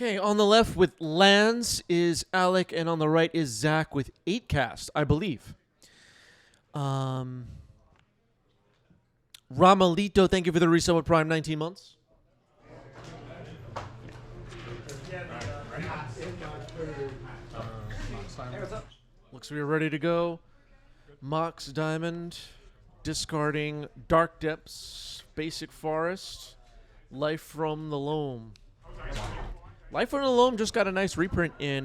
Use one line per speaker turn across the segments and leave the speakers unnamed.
Okay, on the left with lands is Alec, and on the right is Zach with 8 cast, I believe. Ramalito, thank you for the resale with Prime 19 months. Looks like we're ready to go. Mox Diamond, discarding Dark Depths, Basic Forest, Life from the Loam. Life from the Loam just got a nice reprint in,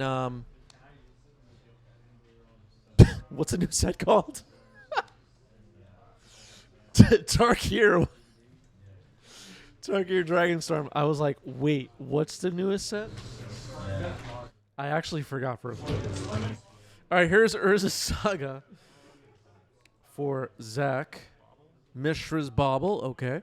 what's the new set called? Tarkir Dragonstorm. I was like, wait, what's the newest set? Yeah. I actually forgot for a second. All right, here's Urza Saga for Zach. Mishra's Bauble, okay.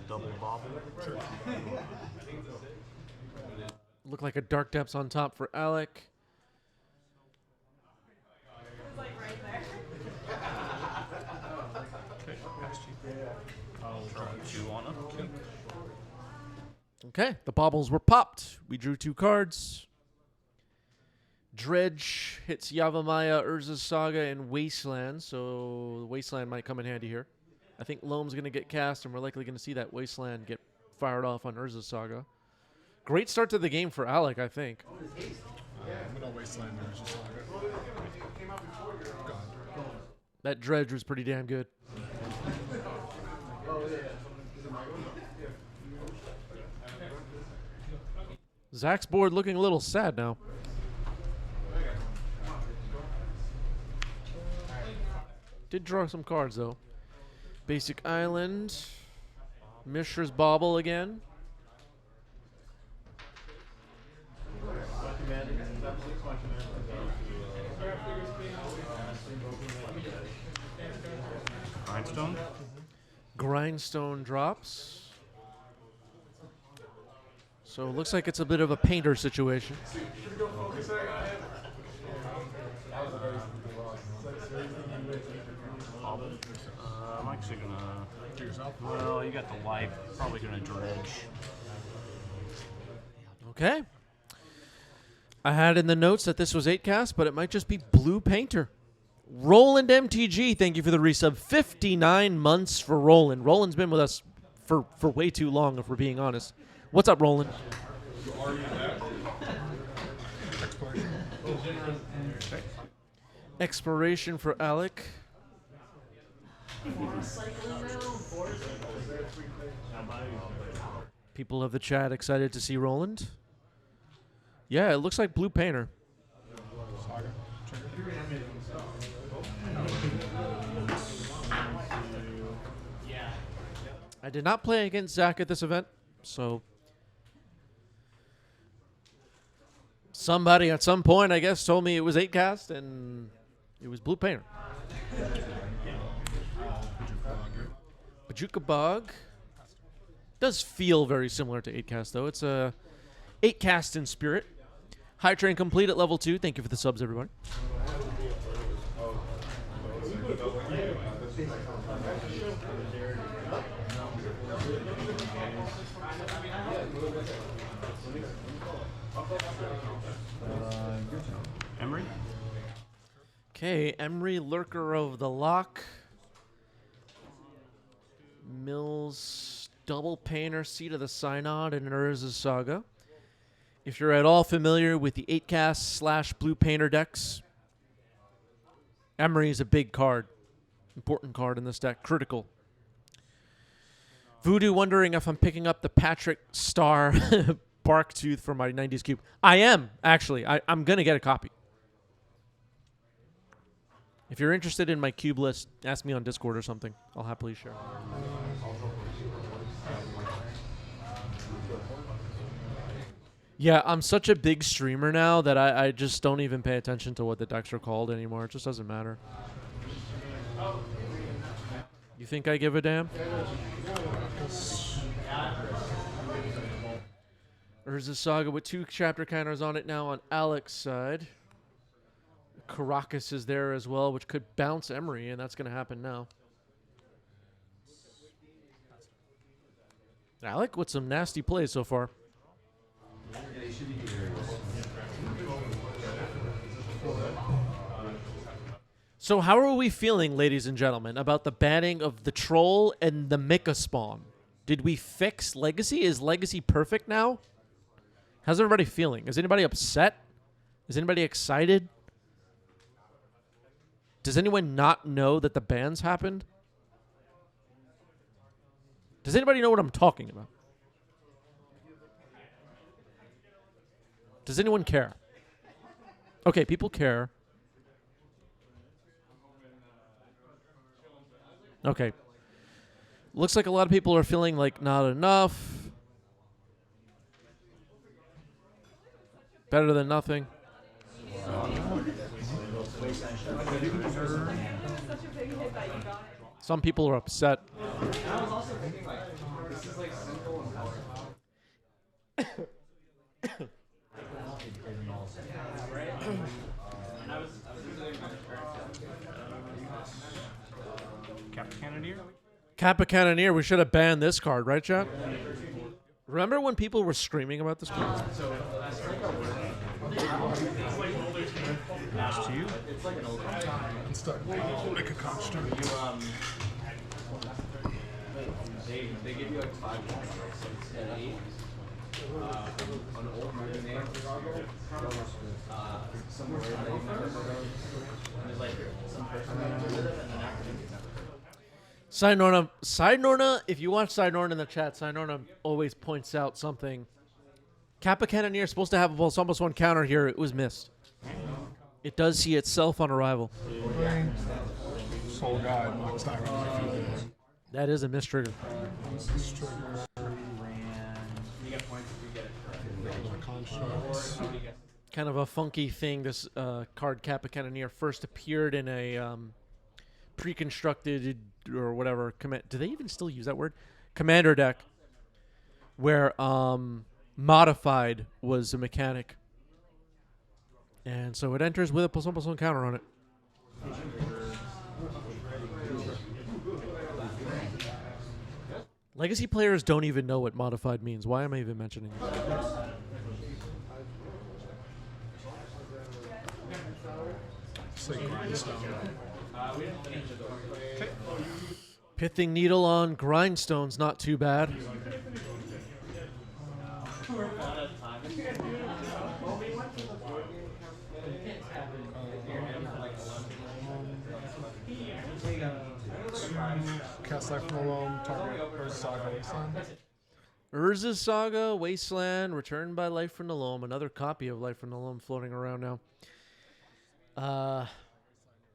Double bobble.
Look like a Dark Depths on top for Alec. Okay, the baubles were popped. We drew 2 cards. Dredge hits Yavimaya, Urza's Saga, and Wasteland, so Wasteland might come in handy here. I think Loam's going to get cast, and we're likely going to see that Wasteland get fired off on Urza's Saga. Great start to the game for Alec, I think.
I'm going to Wasteland Urza's Saga.
That Dredge was pretty damn good. Zach's board looking a little sad now. Did draw some cards, though. Basic Island. Mishra's Bauble again.
Grindstone?
Grindstone drops. So it looks like it's a bit of a painter situation.
I'm actually gonna do yourself. Well, you got the life. Probably gonna dredge.
Okay. I had in the notes that this was 8 cast, but it might just be blue painter. Roland MTG, thank you for the resub. 59 months for Roland. Roland's been with us for way too long, if we're being honest. What's up, Roland? Exploration for Alec. People of the chat excited to see Roland. Yeah, it looks like blue painter. I did not play against Zach at this event, so somebody at some point, I guess, told me it was 8 cast and it was blue painter. Bajuka Bog does feel very similar to 8 cast, though. It's a 8 cast in spirit. High train complete at level 2. Thank you for the subs, everybody.
Emery?
Okay, Emery, Lurker of the Lock. Mills, Double Painter, Seat of the Synod, and Urza's Saga. If you're at all familiar with the 8 cast / blue painter decks, Emery is a big card. Important card in this deck. Critical. Voodoo wondering if I'm picking up the Patrick Star Barktooth for my 90s cube. I am, actually. I'm going to get a copy. If you're interested in my cube list, ask me on Discord or something. I'll happily share. Yeah, I'm such a big streamer now that I just don't even pay attention to what the decks are called anymore. It just doesn't matter. You think I give a damn? Urza's Saga with 2 chapter counters on it now on Alec's side. Caracas is there as well, which could bounce Emery, and that's going to happen now. Alec with some nasty plays so far. So how are we feeling, ladies and gentlemen, about the banning of the Troll and the Mycospawn? Did we fix Legacy? Is Legacy perfect now? How's everybody feeling? Is anybody upset? Is anybody excited? Does anyone not know that the bans happened? Does anybody know what I'm talking about? Does anyone care? Okay, people care. Okay. Looks like a lot of people are feeling like not enough. Better than nothing. Some people are upset.
Captain Cannoneer?
Kappa Cannoneer, we should have banned this card, right, chat? Remember when people were screaming about this card?
Pass to you.
It's stuck. Make a construct.
They give you like 5 and 8. An old movie name. Somewhere that you remember those. And there's like some person who did it and an acronym.
Sidenorna, if you watch Sidenorna in the chat, Sidenorna always points out something. Kappa Cannoneer is supposed to have almost one counter here. It was missed. It does see itself on arrival.
Soul Guide, Mox Diamond.
That is a missed trigger. Kind of a funky thing. This card, Kappa Cannoneer, first appeared in a pre-constructed or whatever. Do they even still use that word? Commander deck, where modified was a mechanic. And so it enters with a +1/+1 counter on it. Legacy players don't even know what modified means. Why am I even mentioning it? Pithing Needle on Grindstone's not too bad.
Cast Life from the Loam, target Urza's Saga Wasteland.
Urza's Saga Wasteland, returned by Life from the Loam. Another copy of Life from the Loam floating around now.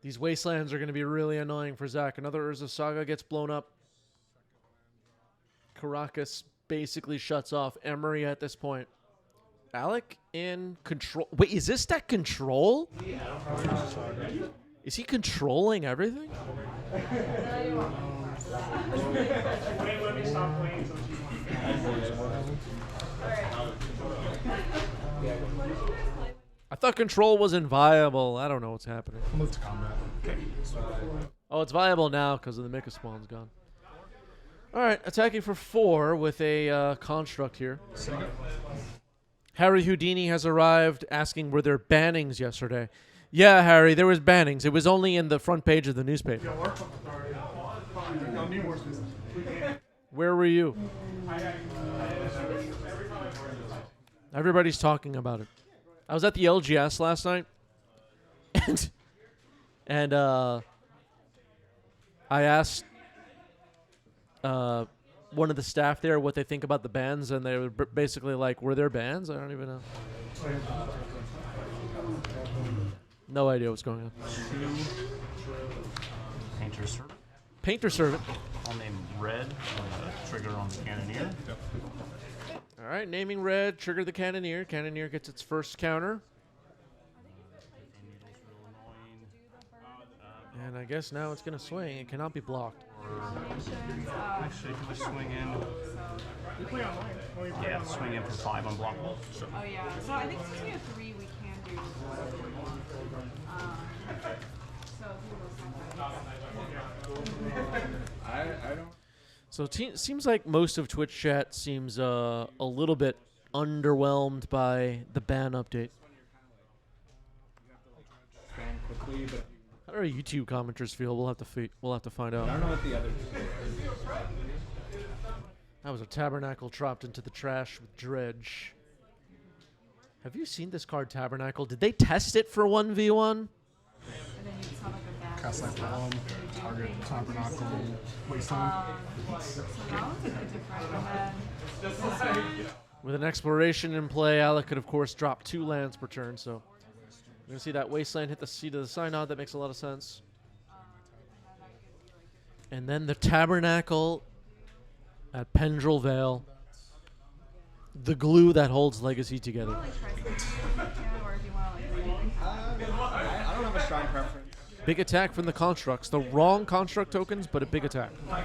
These Wastelands are going to be really annoying for Zach. Another Urza's Saga gets blown up. Caracas basically shuts off Emery at this point. Alec in control. Wait, is this deck control? Is he controlling everything? I thought control wasn't viable. I don't know what's happening.
Move to combat.
Oh, it's viable now because of the Mycospawn's gone. All right, attacking for 4 with a construct here. Harry Houdini has arrived, asking were there bannings yesterday. Yeah, Harry, there was bannings. It was only in the front page of the newspaper. Where were you? Everybody's talking about it. I was at the LGS last night, and I asked one of the staff there what they think about the bans, and they were basically like, were there bans? I don't even know. No idea what's going on.
Painter Servant.
Painter Servant.
I'll name red trigger on the Cannoneer.
All right, naming red, trigger the Cannoneer. Cannoneer gets its first counter. And I guess now it's going to swing. It cannot be blocked.
Actually, can we swing in? Yeah, swing in for 5 unblockable.
Oh yeah. So I think since we have 3, we can
I don't.
So it seems like most of Twitch chat seems a little bit underwhelmed by the ban update.
Scan quickly, but
How do our YouTube commenters feel? We'll have to find out.
I don't know what the other.
That was a tabernacle dropped into the trash with dredge. Have you seen this card, Tabernacle? Did they test it for 1v1?
Cast like target, tabernacle, wasteland.
With an exploration in play, Alec could, of course, drop 2 lands per turn, so you're going to see that Wasteland hit the seat of the Synod. That makes a lot of sense. And then the Tabernacle at Pendrell Vale. The glue that holds Legacy together.
I don't have a strong preference.
Big attack from the constructs. The wrong construct tokens, but a big attack.
Well, I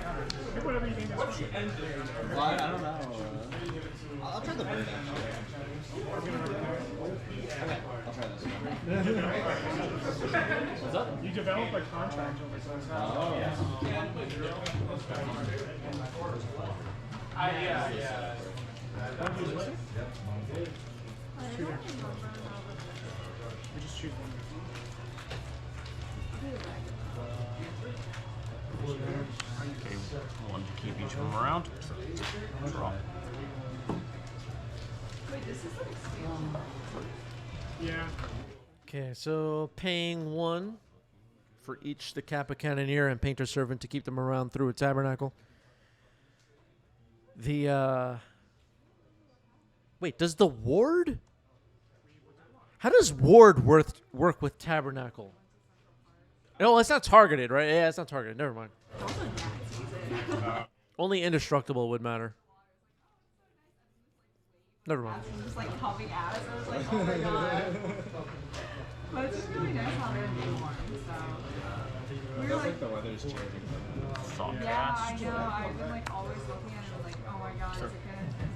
don't know. I'll try the bird. Okay, I'll try this. What's up?
You develop a contract over time.
Oh.
Yeah.
We just choose one.
Okay, one to keep each of them around. Draw.
Yeah.
Okay, so paying 1 for each the Kappa Cannoneer and Painter Servant to keep them around through a Tabernacle. The, Wait, does the Ward? How does Ward work with Tabernacle? No, it's not targeted, right? Yeah, it's not targeted. Never mind. Only Indestructible would matter. Never mind.
Just like popping ads. I was like, oh my god. But it's just really nice how they're being warm. So we were like,
the weather's changing.
Thought
yeah,
cast.
I know. I've been like always looking at it and like, oh my god, is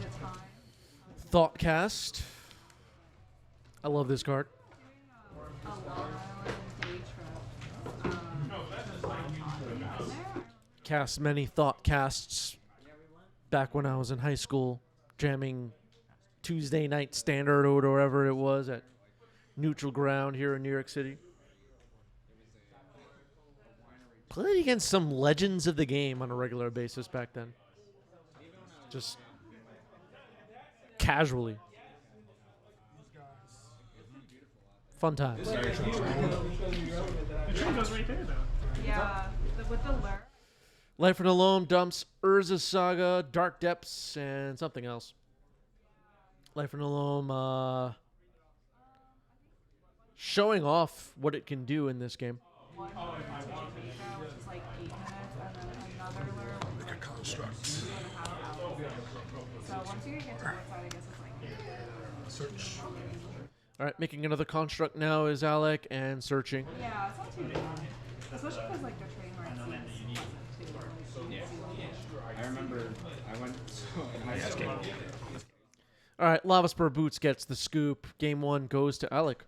it time?
Thoughtcast. I love this card.
A Long Island day trip.
Cast many Thoughtcasts back when I was in high school, jamming Tuesday night standard or whatever it was at Neutral Ground here in New York City. Played against some legends of the game on a regular basis back then. Just casually. Fun times.
The tree goes right there, though.
Yeah, with the lure.
Life in a Loam dumps Urza Saga, Dark Depths, and something else. Life in a Loam showing off what it can do in this game.
One which is like 8 minutes, and then another lure which is
Like a construct.
2.5 hours. So once you get to the side, I guess it's like
Search.
All right, making another construct now is Alec and searching.
yeah, it's not too bad. Especially because like the train ride seems pleasant too.
I remember I went in high school.
All right, Lava Spur Boots gets the scoop. Game 1 goes to Alec.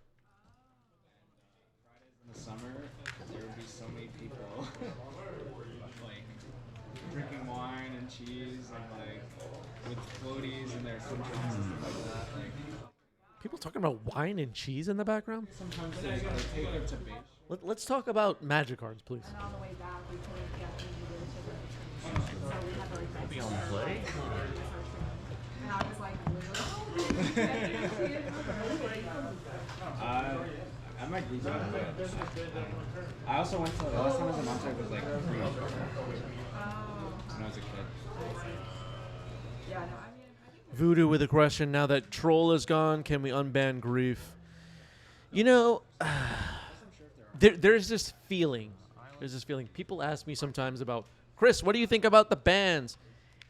In the summer, there would be so many people like drinking wine and cheese and like with floaties and their sunshine and stuff like that. Like
People talking about wine and cheese in the background?
sometimes they take it to beach.
Let's talk about magic cards, please.
And on the way back, we couldn't get the ticket. So we had to like
Be on play.
and I was like, literally?
I might do that. I also went to the last time I was in Montauk was like free when I was a kid.
Yeah, no, I mean, I think
Voodoo with a question. Now that Troll is gone, can we unban Grief? You know, there's this feeling. There's this feeling. People ask me sometimes about, Chris, what do you think about the bans?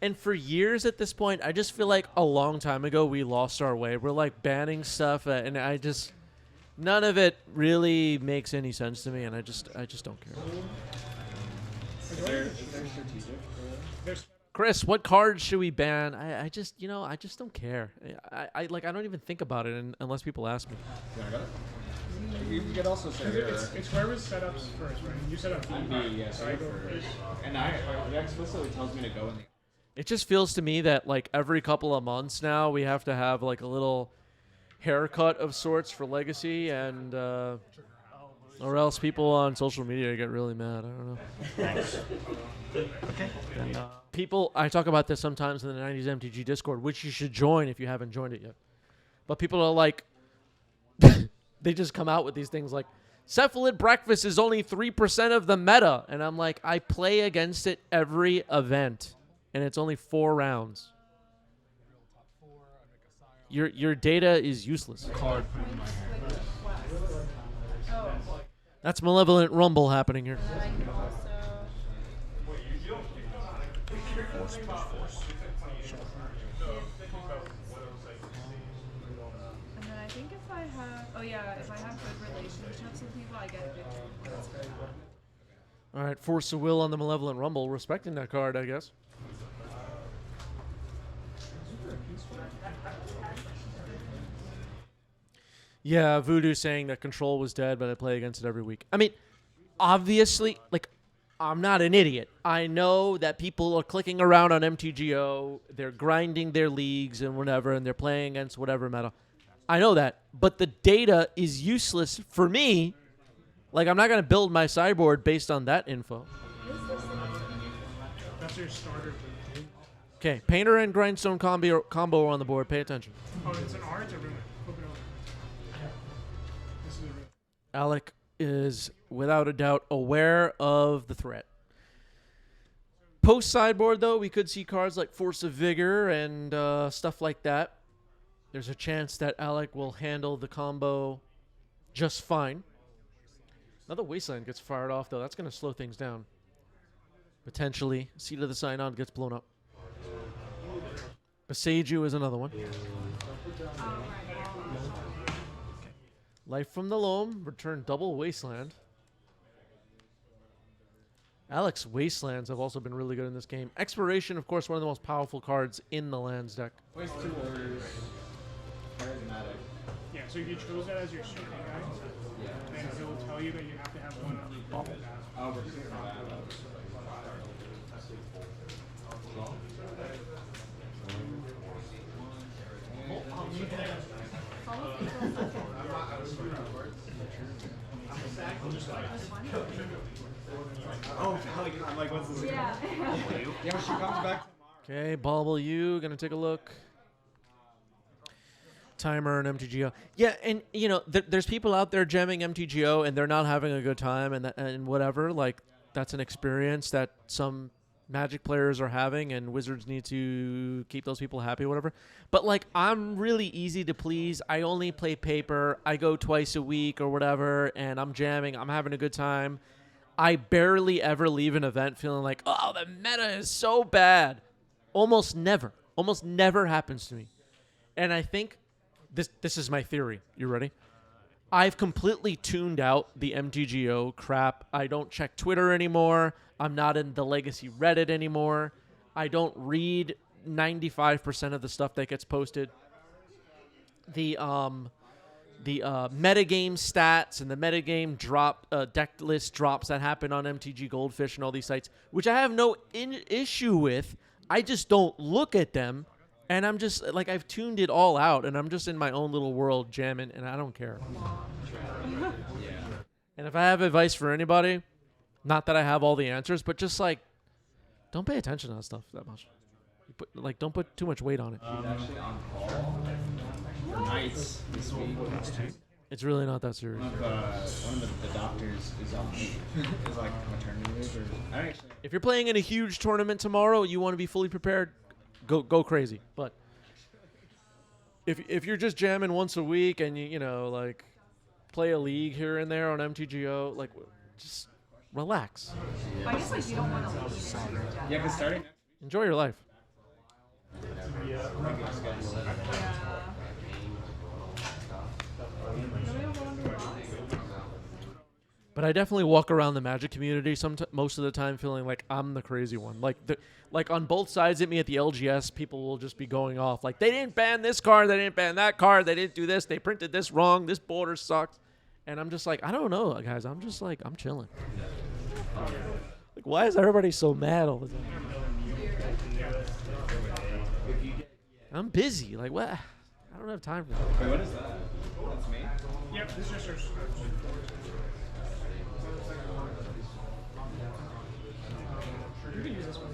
And for years at this point, I just feel like a long time ago we lost our way. We're like banning stuff, and I just none of it really makes any sense to me, and I just don't care.
Is there strategic?
Chris, what cards should we ban? I just, I just don't care. I don't even think about it unless people ask me.
Yeah, I got it. You could also say
It's whoever's setups first, right? You set up
B, yes,
so I go first.
and it explicitly tells me to go in the.
It just feels to me that like every couple of months now we have to have like a little haircut of sorts for Legacy, and or else people on social media get really mad. I don't know. And, I talk about this sometimes in the 90s MTG Discord, which you should join if you haven't joined it yet. But people are like, they just come out with these things like, Cephalid Breakfast is only 3% of the meta. And I'm like, I play against it every event, and it's only 4 rounds. Your data is useless.
Card put in my hand.
That's Malevolent Rumble happening here.
And I can also.
Force.
And then I think if I have, if I have good relationships with people, I get victory points.
All right, Force of Will on the Malevolent Rumble, respecting that card, I guess. Yeah, Voodoo saying that Control was dead, but I play against it every week. I mean, obviously, like, I'm not an idiot. I know that people are clicking around on MTGO, they're grinding their leagues and whatever, and they're playing against whatever meta. I know that, but the data is useless for me. Like, I'm not going to build my sideboard based on that info.
That's your starter.
Okay, Painter and Grindstone combo are on the board. Pay attention.
Oh, it's an art or ruin? Flip it over. This is a ruin.
Alec is, without a doubt, aware of the threat. Post sideboard, though, we could see cards like Force of Vigor and stuff like that. There's a chance that Alec will handle the combo just fine. Another Wasteland gets fired off, though. That's going to slow things down. Potentially. Seed of the Synod gets blown up. Beseiju is another one. Life from the Loam. Return double Wasteland. Alec's Wastelands have also been really good in this game. Expiration, of course, one of the most powerful cards in the lands deck.
Place 2 orders. Charismatic.
Yeah, so if you chose that as your super guy, then it will tell you that you have to have one of the bubble battles.
Oh, we're super bad. Oh, I'm like, what's this?
Yeah.
Yeah, when she comes back.
Okay, Bobble U, gonna take a look. Timer and MTGO. Yeah, and there's people out there jamming MTGO and they're not having a good time and whatever. Like, that's an experience that some Magic players are having, and Wizards need to keep those people happy or whatever. But like, I'm really easy to please. I only play paper. I go twice a week or whatever, and I'm jamming. I'm having a good time. I barely ever leave an event feeling like, oh, the meta is so bad. Almost never happens to me. And I think this is my theory. You ready? I've completely tuned out the MTGO crap. I don't check Twitter anymore. I'm not in the Legacy Reddit anymore. I don't read 95% of the stuff that gets posted. The metagame stats and the metagame deck list drops that happen on MTG Goldfish and all these sites, which I have no issue with. I just don't look at them, and I'm just like, I've tuned it all out, and I'm just in my own little world jamming, and I don't care. And if I have advice for anybody, not that I have all the answers, but just like, don't pay attention to that stuff that much. Don't put too much weight on it.
He's actually on call for nights this week.
It's really not that serious.
One of the doctors is on is like maternity leave, or I don't actually.
If you're playing in a huge tournament tomorrow, you want to be fully prepared, go crazy. But if you're just jamming once a week and you like play a league here and there on MTGO, like, just relax.
I guess like you don't want to lose.
Yeah, because starting.
Enjoy your life. But I definitely walk around the Magic community most of the time feeling like I'm the crazy one. Like on both sides of me at the LGS, people will just be going off. Like, they didn't ban this card, they didn't ban that card, they didn't do this, they printed this wrong, this border sucks. And I'm just like, I don't know, guys. I'm just like, I'm chilling. Like, why is everybody so mad all the time? I'm busy. Like, what? I don't have time for that.
Wait, what is that? That's me?
Yep, this is just your You can use this one.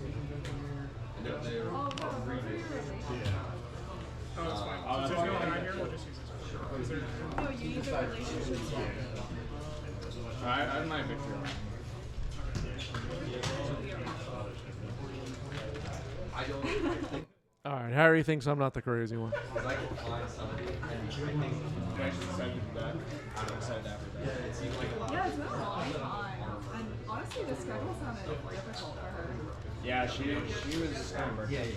Oh, that's fine. Since there's no guy here, we'll just use this one. Is there...
No, you use a relationship.
I have my victory.
All right, Harry thinks I'm not the crazy one.
I actually decided that. I'm excited after that.
Yeah, it's been a long time. And honestly, the schedule sounded difficult for her.
Yeah, she was kind of birthday.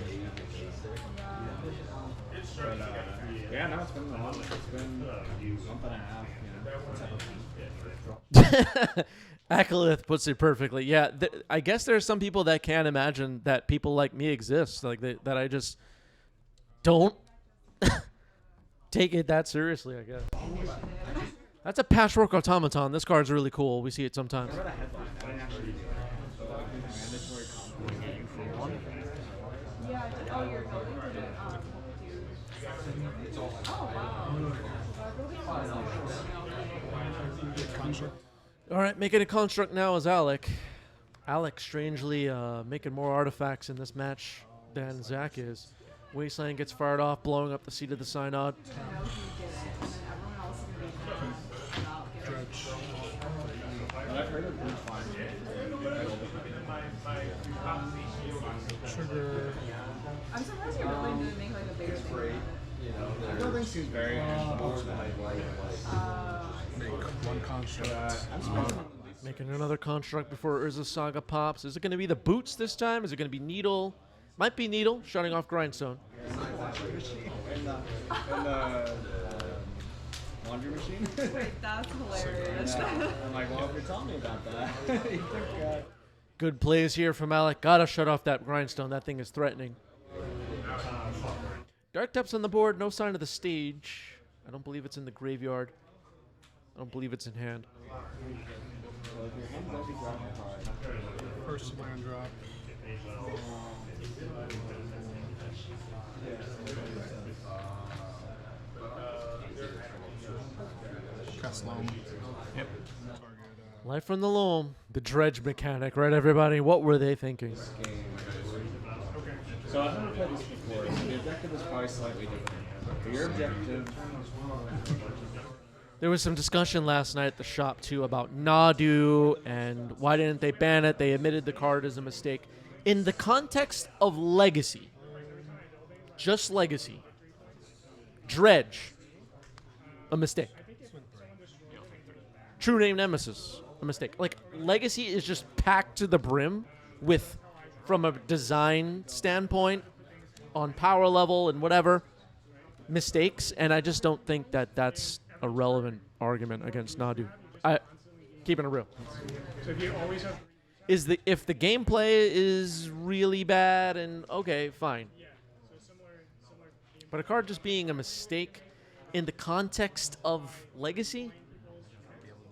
But yeah, no, it's been long. It's been a month and a half. You know.
Akalith puts it perfectly. Yeah, I guess there's some people that can't imagine that people like me exist. Like that I just don't take it that seriously, I guess. That's a patchwork automaton. This card's really cool. We see it sometimes.
What about a headline? I didn't actually do that. So, like, mandatory conflict for one.
Yeah, oh, you're building to do oh, wow.
All right, making a construct now is Alec. Alec strangely making more artifacts in this match than Zach is. Wasteland gets fired off, blowing up the seat of the synod.
But I've heard of blue fine.
Sugar.
I'm surprised you're building to make like a bigger thing.
The building seems very
Make one construct.
I'm surprised.
Making another construct before Urza Saga pops. Is it going to be the boots this time? Is it going to be Needle? Might be Needle, shutting off Grindstone.
And the laundry machine.
Wait, that's hilarious.
I'm like, well, if you're telling me about that, you think,
Good plays here from Alec. Gotta shut off that Grindstone. That thing is threatening. Dark Depths on the board. No sign of the stage. I don't believe it's in the graveyard. I don't believe it's in hand.
First land drop. Khazam-Dûm. Yep.
Life from the loam. The dredge mechanic, right, everybody? What were they thinking?
So I've never played this before, so the objective is probably slightly different. But your objective...
There was some discussion last night at the shop, too, about Nadu and why didn't they ban it. They admitted the card is a mistake. In the context of Legacy, just Legacy, Dredge, a mistake. True Name Nemesis, a mistake. Like, Legacy is just packed to the brim with, from a design standpoint, on power level and whatever, mistakes, and I just don't think that that's a relevant argument against Nadu. Keeping it real.
So if you always have...
If the gameplay is really bad, and okay, fine.
Yeah, so similar
But a card just being a mistake in the context of Legacy,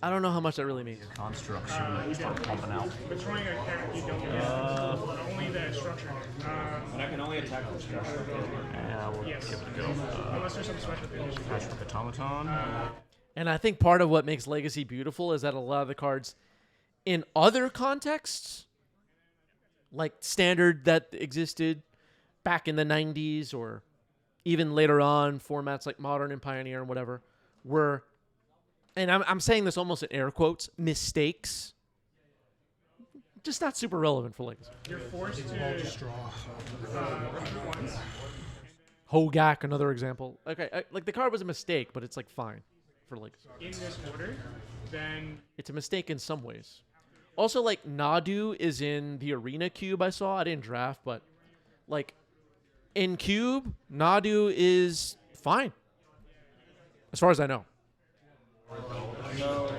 I don't know how much that really means.
Construct should start pumping out.
Destroying a character you don't get. Only the structure.
And I can only attack the structure.
Yeah, we'll
Yes.
give it a go.
Unless there's some special condition.
Patchwork automaton.
And I think part of what makes Legacy beautiful is that a lot of the cards in other contexts, like Standard that existed back in the 90s or even later on, formats like Modern and Pioneer and whatever, were, and I'm saying this almost in air quotes, mistakes. Just not super relevant for Legacy.
You're forced to straw.
Uh,
Hogak, another example. Okay, like the card was a mistake, but it's like fine for Legacy.
in this order, then
It's a mistake in some ways. Also, like, Nadu is in the Arena Cube I saw. I didn't draft, but, like, in Cube, Nadu is fine. As far as I know.
So,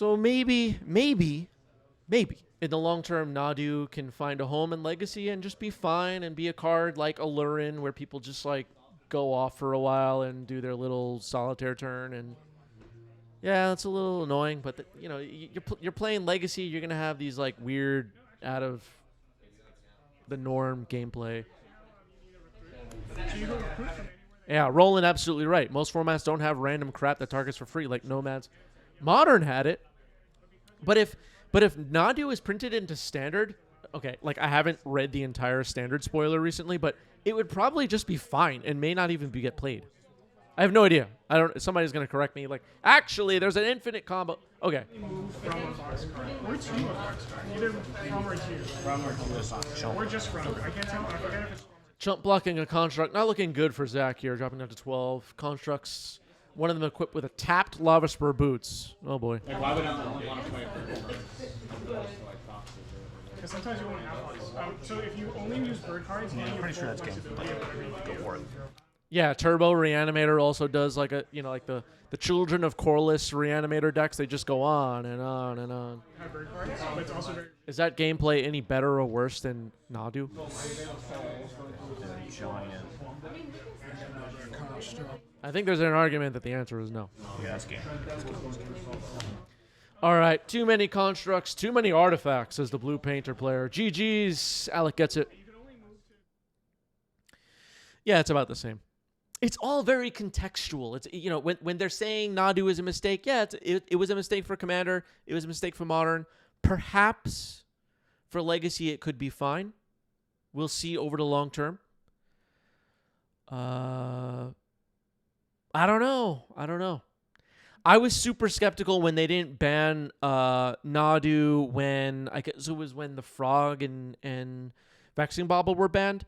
So maybe in the long term, Nadu can find a home in Legacy and just be fine and be a card like Alurin, where people just like go off for a while and do their little solitaire turn. And yeah, it's a little annoying, but you're playing Legacy. You're gonna have these like weird, out of the norm gameplay. Yeah, Roland absolutely right. Most formats don't have random crap that targets for free, like Nomads. Modern had it, but if Nadu is printed into Standard, okay, like I haven't read the entire Standard spoiler recently, but it would probably just be fine and may not even get played. I have no idea. I don't. Somebody's gonna correct me. Like, actually, there's an infinite combo. Okay.
Move from a boxcar. Or to a boxcar. Either from or to.
From or to is on chump.
Or just from. I can't tell. I forget if it's from or
Chump blocking a construct. Not looking good for Zach here, dropping down to 12. Constructs, one of them equipped with a tapped Lava Spur boots. Oh, boy.
Like, why would I want to play it?
because sometimes you won't have boxes. So if you only use bird cards, then
I'm
you
pretty sure that's game.
flexibility of whatever you
Go
do.
for it.
Yeah, Turbo Reanimator also does like a, like the Children of Corliss Reanimator decks. They just go on and on and on.
Have bird cards, but it's also very.
Is that gameplay any better or worse than Nadu?
Giant.
I think there's an argument that the answer is no.
Yeah, that's game.
All right, too many constructs, too many artifacts, says the Blue Painter player. GG's, Alec gets it. Yeah, it's about the same. It's all very contextual. It's, when they're saying Nadu is a mistake, yeah, it was a mistake for Commander. It was a mistake for Modern. Perhaps for Legacy it could be fine. We'll see over the long term. I don't know. I was super skeptical when they didn't ban Nadu when I guess it was when the Frog and Vexing Bobble were banned.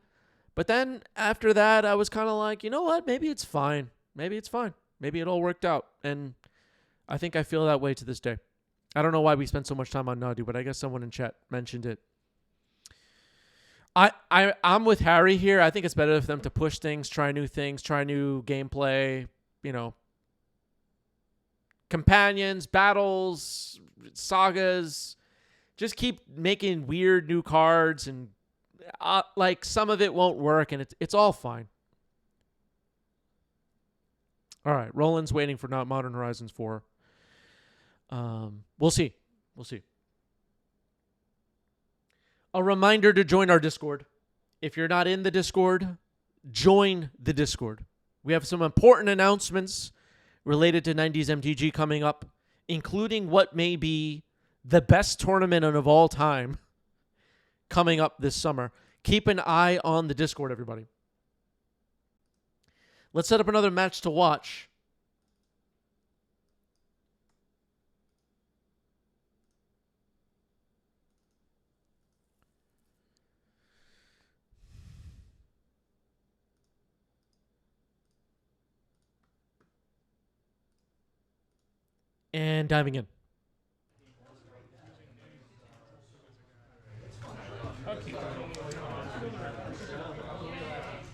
But then after that, I was kind of like, you know what? Maybe it's fine. Maybe it's fine. Maybe it all worked out. And I think I feel that way to this day. I don't know why we spent so much time on Nadu, but I guess someone in chat mentioned it. I'm with Harry here. I think it's better for them to push things, try new gameplay, companions, battles, sagas. Just keep making weird new cards, and like some of it won't work, and it's all fine. All right, Roland's waiting for not Modern Horizons 4. We'll see. A reminder to join our Discord. If you're not in the Discord, join the Discord. We have some important announcements related to 90s MTG coming up, including what may be the best tournament of all time coming up this summer. Keep an eye on the Discord, everybody. Let's set up another match to watch. And diving in.
Okay.
You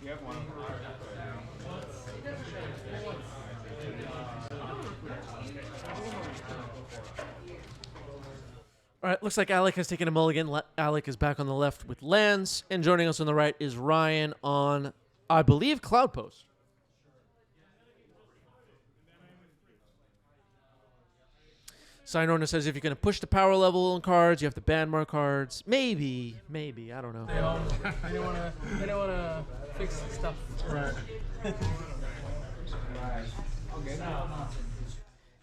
have one.
All right, looks like Alec has taken a mulligan. Alec is back on the left with lands, and joining us on the right is Ryan on, I believe, Cloudpost. Signorna says if you're going to push the power level on cards, you have to ban more cards. Maybe, I don't know.
They don't want to fix stuff.
Right.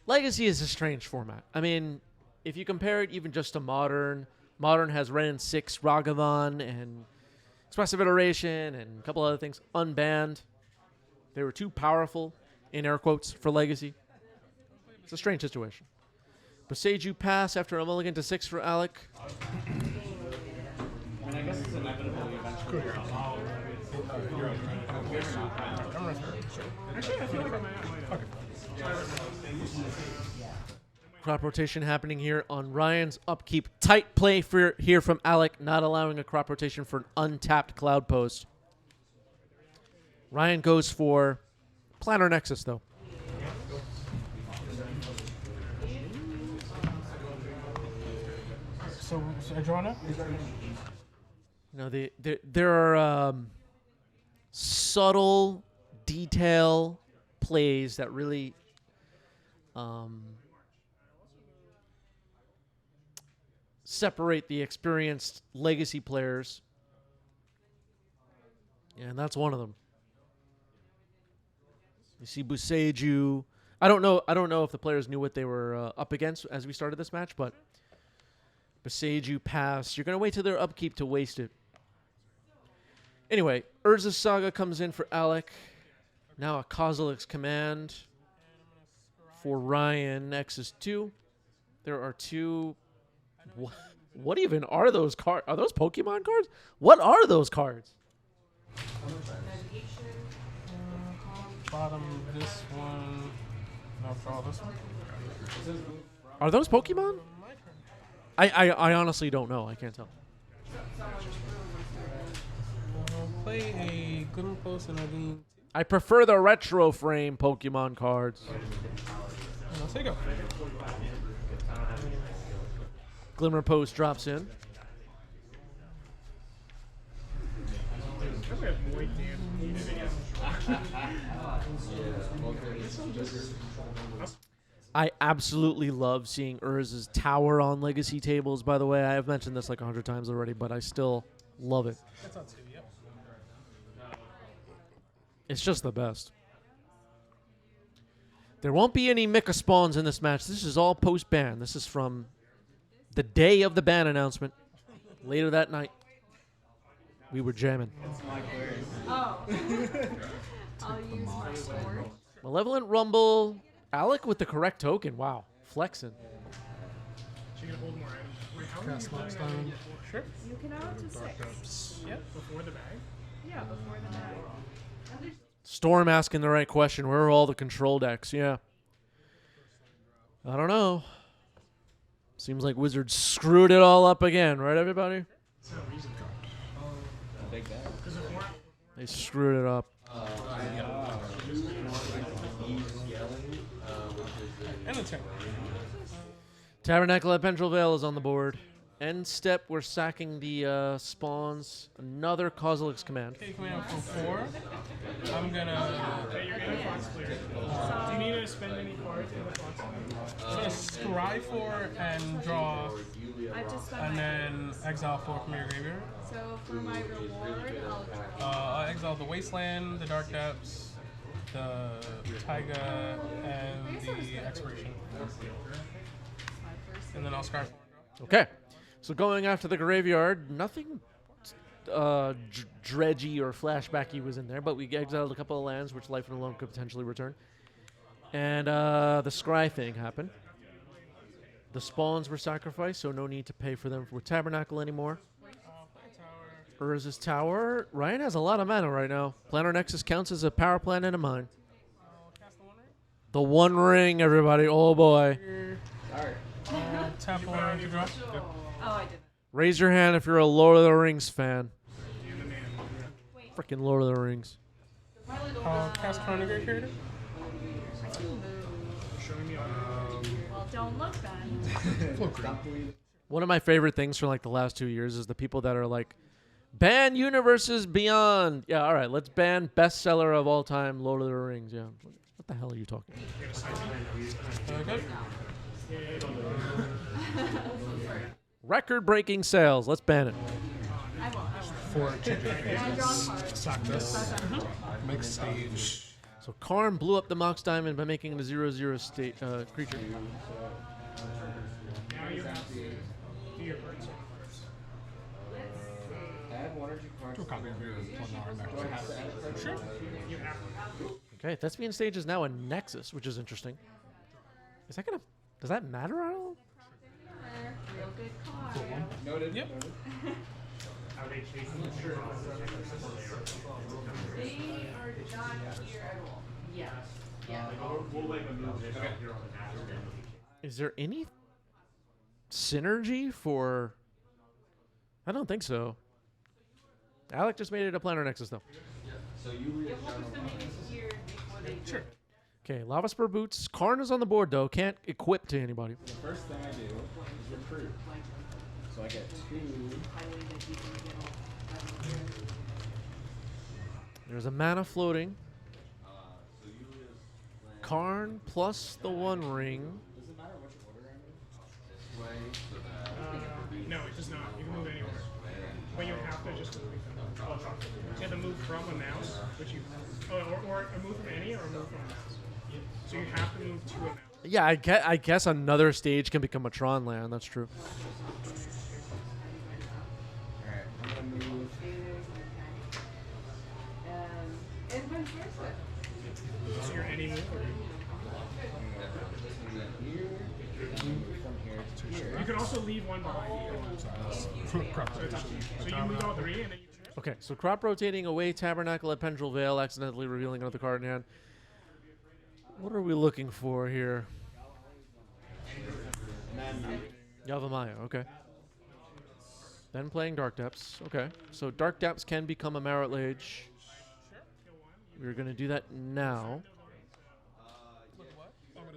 Legacy is a strange format. I mean, if you compare it even just to Modern has Ren 6, Ragavan, and Expressive Iteration, and a couple other things unbanned. They were too powerful, in air quotes, for Legacy. It's a strange situation. Boseiju pass after a mulligan to 6 for Alec.
I mean, I guess it's inevitable eventually.
Actually, I feel like I might have.
Crop rotation happening here on Ryan's upkeep. Tight play here from Alec, not allowing a crop rotation for an untapped Cloudpost. Ryan goes for Planar Nexus, though.
So I draw now?
You know, there are subtle detail plays that really separate the experienced legacy players, and that's one of them. You see Buseju. I don't know if the players knew what they were up against as we started this match, but Buseju pass. You're gonna wait till their upkeep to waste it. Anyway, Urza's Saga comes in for Alec. Now a Kozilek's Command for Ryan. X is 2. There are 2. What even are those cards? Are those Pokemon cards? What are those cards?
Bottom this one. No, draw this one.
Are those Pokemon? I honestly don't know. I can't tell.
Play a Cloudpost and I mean.
I prefer the retro frame Pokemon cards.
I'll take it.
Glimmer Post drops in.
Probably avoid
I absolutely love seeing Urza's Tower on Legacy tables, by the way. I have mentioned this like 100 times already, but I still love it.
That's on 2, yep.
It's just the best. There won't be any Mycospawns in this match. This is all post-ban. This is from the day of the ban announcement. Later that night, we were jamming.
Oh. I'll use my sword.
Malevolent Rumble. Alec with the correct token. Wow. Flexing.
She can hold more items. Wait, how
Cast Locks down. Sure.
You can have up to 6.
Yep.
before the bag?
Yeah, before the bag.
Storm asking the right question. Where are all the control decks? Yeah. I don't know. Seems like Wizards screwed it all up again, right, everybody?
It's not a reason card.
Big bag.
Because if more,
They screwed it up.
And a 10.
Tabernacle at Pendrell Vale is on the board. End step, we're sacking the spawns. Another Kozilek's Command.
Take command for 4. I'm gonna.
okay, you're getting Fox clear. Do you need to spend any cards in the Fox clear?
I'm gonna scry 4 and draw,
I just spent
and
my.
then exile 4 from your graveyard.
So for my reward, I'll.
I'll exile the Wasteland, the Dark Depths, the Taiga, and the Expiration. And then I'll scry 4 and draw.
Okay. So going after the graveyard, nothing dredgy or flashbacky was in there, but we exiled a couple of lands which Life and Alone could potentially return. And the scry thing happened. The spawns were sacrificed, so no need to pay for them with Tabernacle anymore.
Play a tower.
Urza's Tower. Ryan has a lot of mana right now. Planar Nexus counts as a power plant and a mine.
I'll cast the One Ring.
The One Ring, everybody. Oh boy.
Here.
Alright.
Tap 1 to draw.
Oh, I didn't.
Raise your hand if you're a Lord of the Rings fan. Freaking Lord of the Rings.
I'll cast Chronograph here.
Showing me
Well, don't look then.
One of my favorite things from like the last 2 years is the people that are like, ban universes beyond. Yeah, all right, let's ban bestseller of all time, Lord of the Rings. Yeah, what the hell are you talking about?
Good.
Record-breaking sales. Let's ban it.
I won't.
4
And I draw a card.
Sack this. Mixed stage.
So Karn blew up the Mox Diamond by making it a 0/0 state creature.
now you have to do your burn circle first.
Add 1 or 2 cards.
Do a copy of your Planar
Do I have to add a card?
Sure.
You have to.
Okay, Thespian Stage is now a Nexus, which is interesting. Is that gonna? Does that matter at all?
Real good card.
Noted.
Yep.
Noted.
Are they chasing the shirt?
They are not here at all. Yeah. Yeah.
Is there any synergy for? I don't think so. Alec just made it a Planar Nexus though.
So you read
You'll focus them in here before they.
Sure.
Okay, Lava Spur Boots. Karn is on the board though. Can't equip to anybody.
The first thing I do is recruit. So I get 2.
There's a mana floating. Karn plus the One Ring.
Does it matter which order I move?
No, it does not. You can move anywhere. But you have to just move them. So you have to move from a mouse, which you, or move from any, or move from a mouse. So you have to move to a mouse.
Yeah, I guess another stage can become a Tron land. That's true.
Alright, I'm gonna move.
So you're any move, or
Here, from here to here.
you can also leave one behind you. So you move all 3, and then you choose.
Okay, so crop rotating away, Tabernacle at Pendrel Vale, accidentally revealing another card in hand. What are we looking for here? Yavimaya, okay. Then playing Dark Depths, okay. So Dark Depths can become a Marit Lage. We're going to do that now.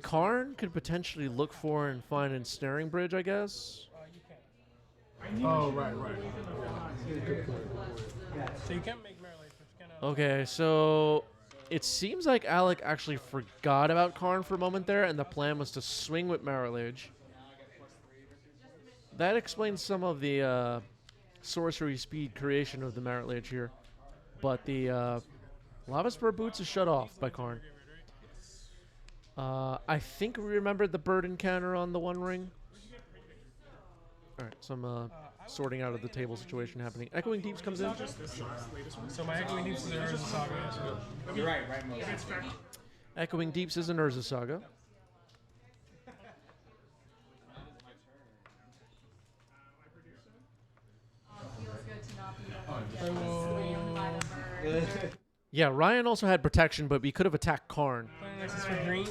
Karn could potentially look for and find Ensnaring Bridge, I guess.
Oh, right. Good point. So you can't make Maryland, but you can.
Okay, so it seems like Alec actually forgot about Karn for a moment there, and the plan was to swing with Marit Lage. That explains some of the sorcery speed creation of the Marit Lage here. But the Lava Spur Boots is shut off by Karn. I think we remembered the bird encounter on the One Ring. Alright, some sorting out of the table situation happening. Echoing Deeps comes in.
So my Echoing Deeps is Urza Saga. So
You're right, Moses.
Echoing Deeps is an Urza Saga.
I will.
Yeah, Ryan also had protection, but we could have attacked Karn.
playing Nexus for green.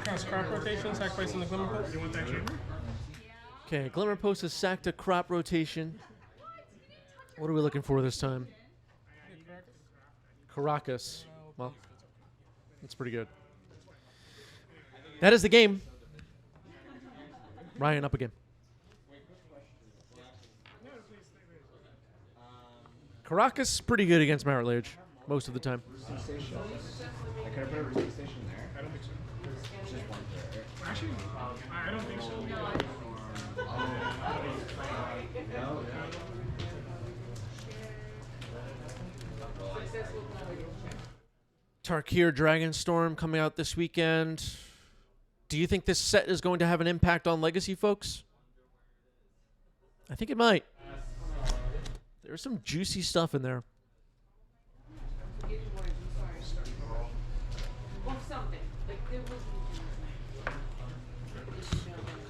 Cast crop rotation, sacrificing the Glimmer Post.
You want that chamber?
Okay, Glimmer Post is sacked a crop rotation. What are we looking for this time? Caracas. Well, that's pretty good. That is the game. Ryan up again. Caracas is pretty good against Marit Lage most of the time.
Station. I could have put a resist station there.
I don't think so.
It's just one there.
Actually, I don't think so.
Tarkir Dragonstorm coming out this weekend. Do you think this set is going to have an impact on Legacy, folks? I think it might. There's some juicy stuff in there.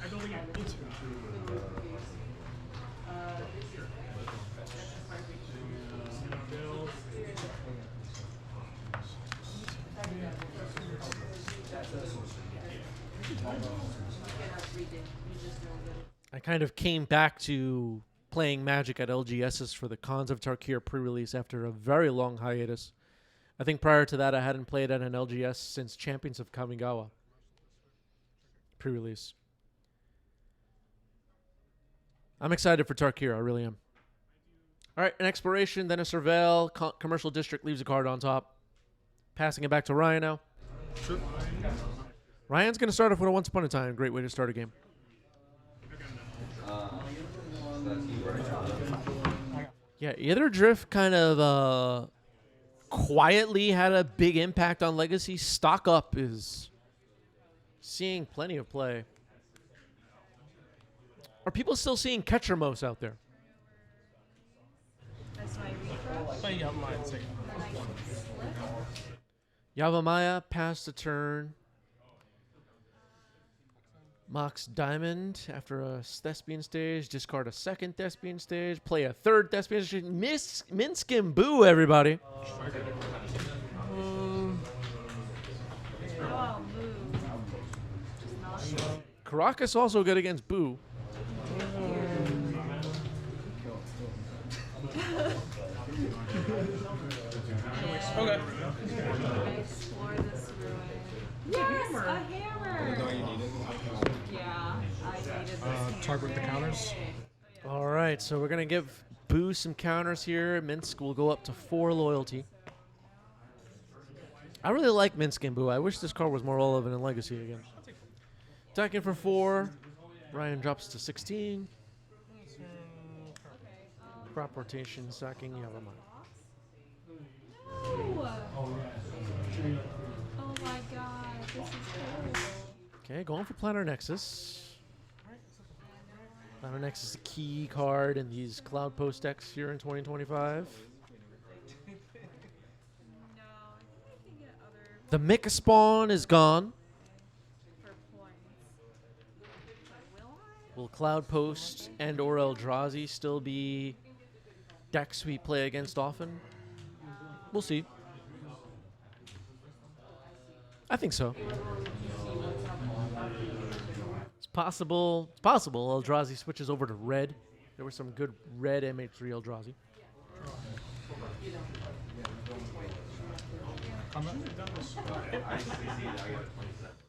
I don't think it needs to.
I kind of came back to playing Magic at LGS's for the Cons of Tarkir pre-release after a very long hiatus. I think prior to that I hadn't played at an LGS since Champions of Kamigawa pre-release. I'm excited for Tarkir, I really am. All right, an exploration, then a surveil. Commercial District leaves a card on top. Passing it back to Ryan now.
Sure.
Ryan's going to start off with a Once Upon a Time. Great way to start a game. Yeah, Either Drift kind of quietly had a big impact on Legacy. Stock Up is seeing plenty of play. Are people still seeing Ketchermos out there?
That's my refresh.
Play out mine. Say.
Yavimaya passed a turn. Mox Diamond after a Thespian stage. Discard a second Thespian stage. Play a third Thespian stage. Minsk and Boo, everybody.
Oh, I'll move. Just not.
Caracas also good against Boo.
Okay.
Explore this ruin. Yes, a hammer.
No, you need it.
Yeah, I needed this.
Target the counters.
All right, so we're gonna give Boo some counters here. Minsk will go up to 4 loyalty. I really like Minsk and Boo. I wish this card was more relevant in Legacy again. Attacking for 4. Ryan drops to 16. Crop rotation, sacking. Yeah, never mind.
No! Oh my god, this is terrible.
Okay, going for Planar Nexus. Planar Nexus is a key card in these Cloudpost decks here in 2025.
No, I think I can get other
The Mycospawn is gone.
for points. But will I?
Will Cloudpost and or Eldrazi still be decks we play against often? We'll see. I think so. It's possible. It's possible Eldrazi switches over to red. There was some good red MH3 Eldrazi.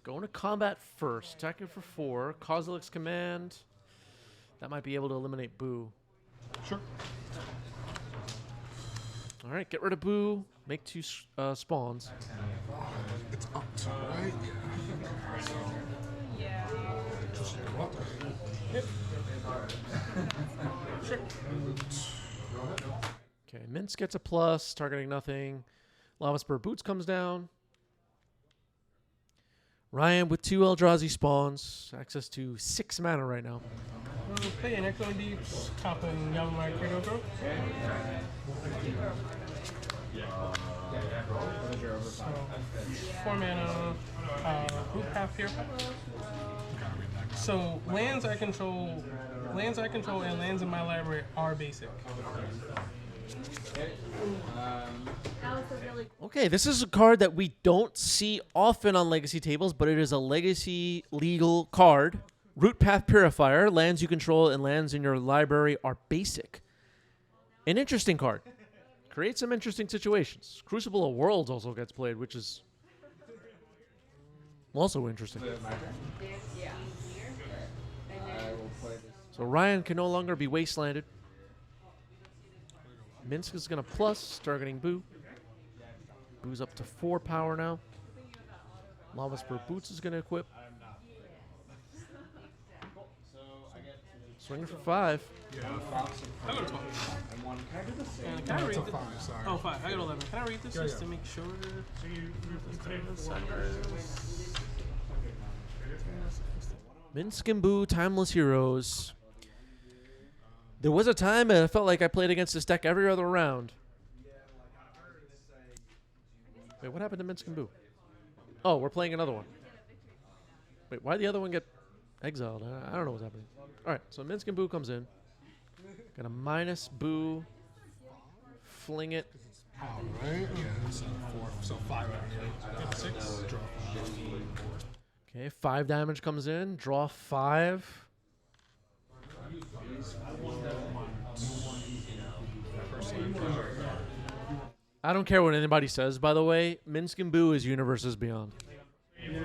Going to combat first. Attacking for 4. Kozilek's Command. That might be able to eliminate Boo.
Sure.
All right, get rid of Boo. Make 2 spawns.
It's up to, right?
Yeah.
Okay, Minsk gets a plus, targeting nothing. Lava Spur Boots comes down. Ryan with 2 Eldrazi spawns. Access to 6 mana right now.
Play an Echo Deeps, topping Yavimaya Cradle Growth. So, 4 mana, Root Path Purifier. So lands I control, and lands in my library are basic.
That was a really
Okay, this is a card that we don't see often on Legacy tables, but it is a Legacy legal card. Root Path Purifier. Lands you control and lands in your library are basic. An interesting card. Creates some interesting situations. Crucible of Worlds also gets played, which is also interesting.
yeah.
I will play this.
So Ryan can no longer be wastelanded. Minsk is going to plus, targeting Boo. Boo's up to 4 power now. Lava Spur Boots is going to equip. Swinging for 5.
I got a 12.
And one. Can I do the same?
And can I read
It's a
this?
5, sorry.
Oh, 5. I got 11. Can I read this just to make sure?
So you put it in
Minsk and Boo, Timeless Heroes. There was a time I felt like I played against this deck every other round. Wait, what happened to Minsk and Boo? Oh, we're playing another one. Wait, why did the other one get exiled? I don't know what's happening. All right, so Minsk and Boo comes in. Got a minus Boo. Fling it.
Power, right? Yeah, so 4, so 5 out here. 6. Draw 5.
Okay, 5 damage comes in. Draw 5. I don't care what anybody says, by the way. Minsk and Boo is Universes Beyond.
I know,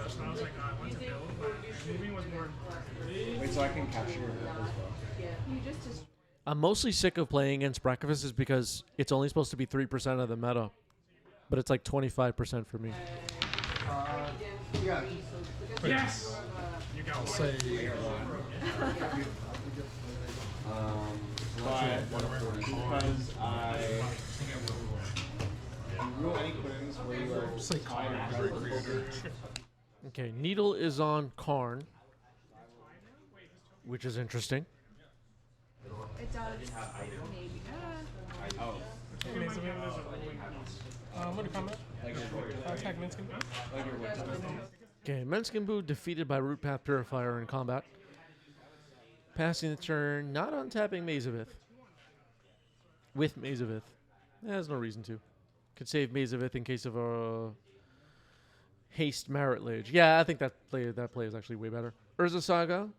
so I was like, what to build, but moving was more important.
Wait, so I can capture your as well.
You just
I'm mostly sick of playing against Breakfast because it's only supposed to be 3% of the meta. But it's like 25% for me.
Yes! You got one.
Say,
But because I rule any quittings where you are
say
tied
Connor,
or
great creator.
Okay, Needle is on Karn, which is interesting.
it does maybe.
Oh,
Amazing. What do comment? Attack Minskin.
like your win.
Okay, Minsk and Boo defeated by Root Path Purifier in combat. Passing the turn, not untapping Mazavith. With Mazavith. There's no reason to. Could save Mazavith in case of a haste Marit Lage. Yeah, I think that play is actually way better. Urza Saga.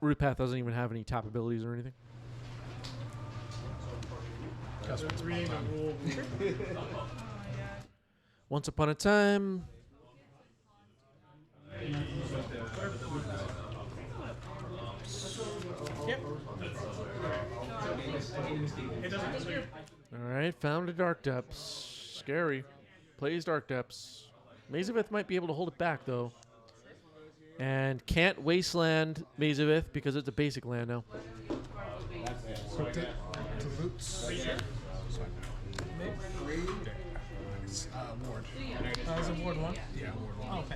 Root Path doesn't even have any tap abilities or anything.
Reading the rule.
Once upon a time,
Yep.
All right, found a Dark Depths. Scary. Plays Dark Depths. Mazavith might be able to hold it back, though. And can't Wasteland Mazavith because it's a basic land now.
Equipped it to boots. It's ward.
Is it ward 1?
Yeah, ward one.
Oh, okay.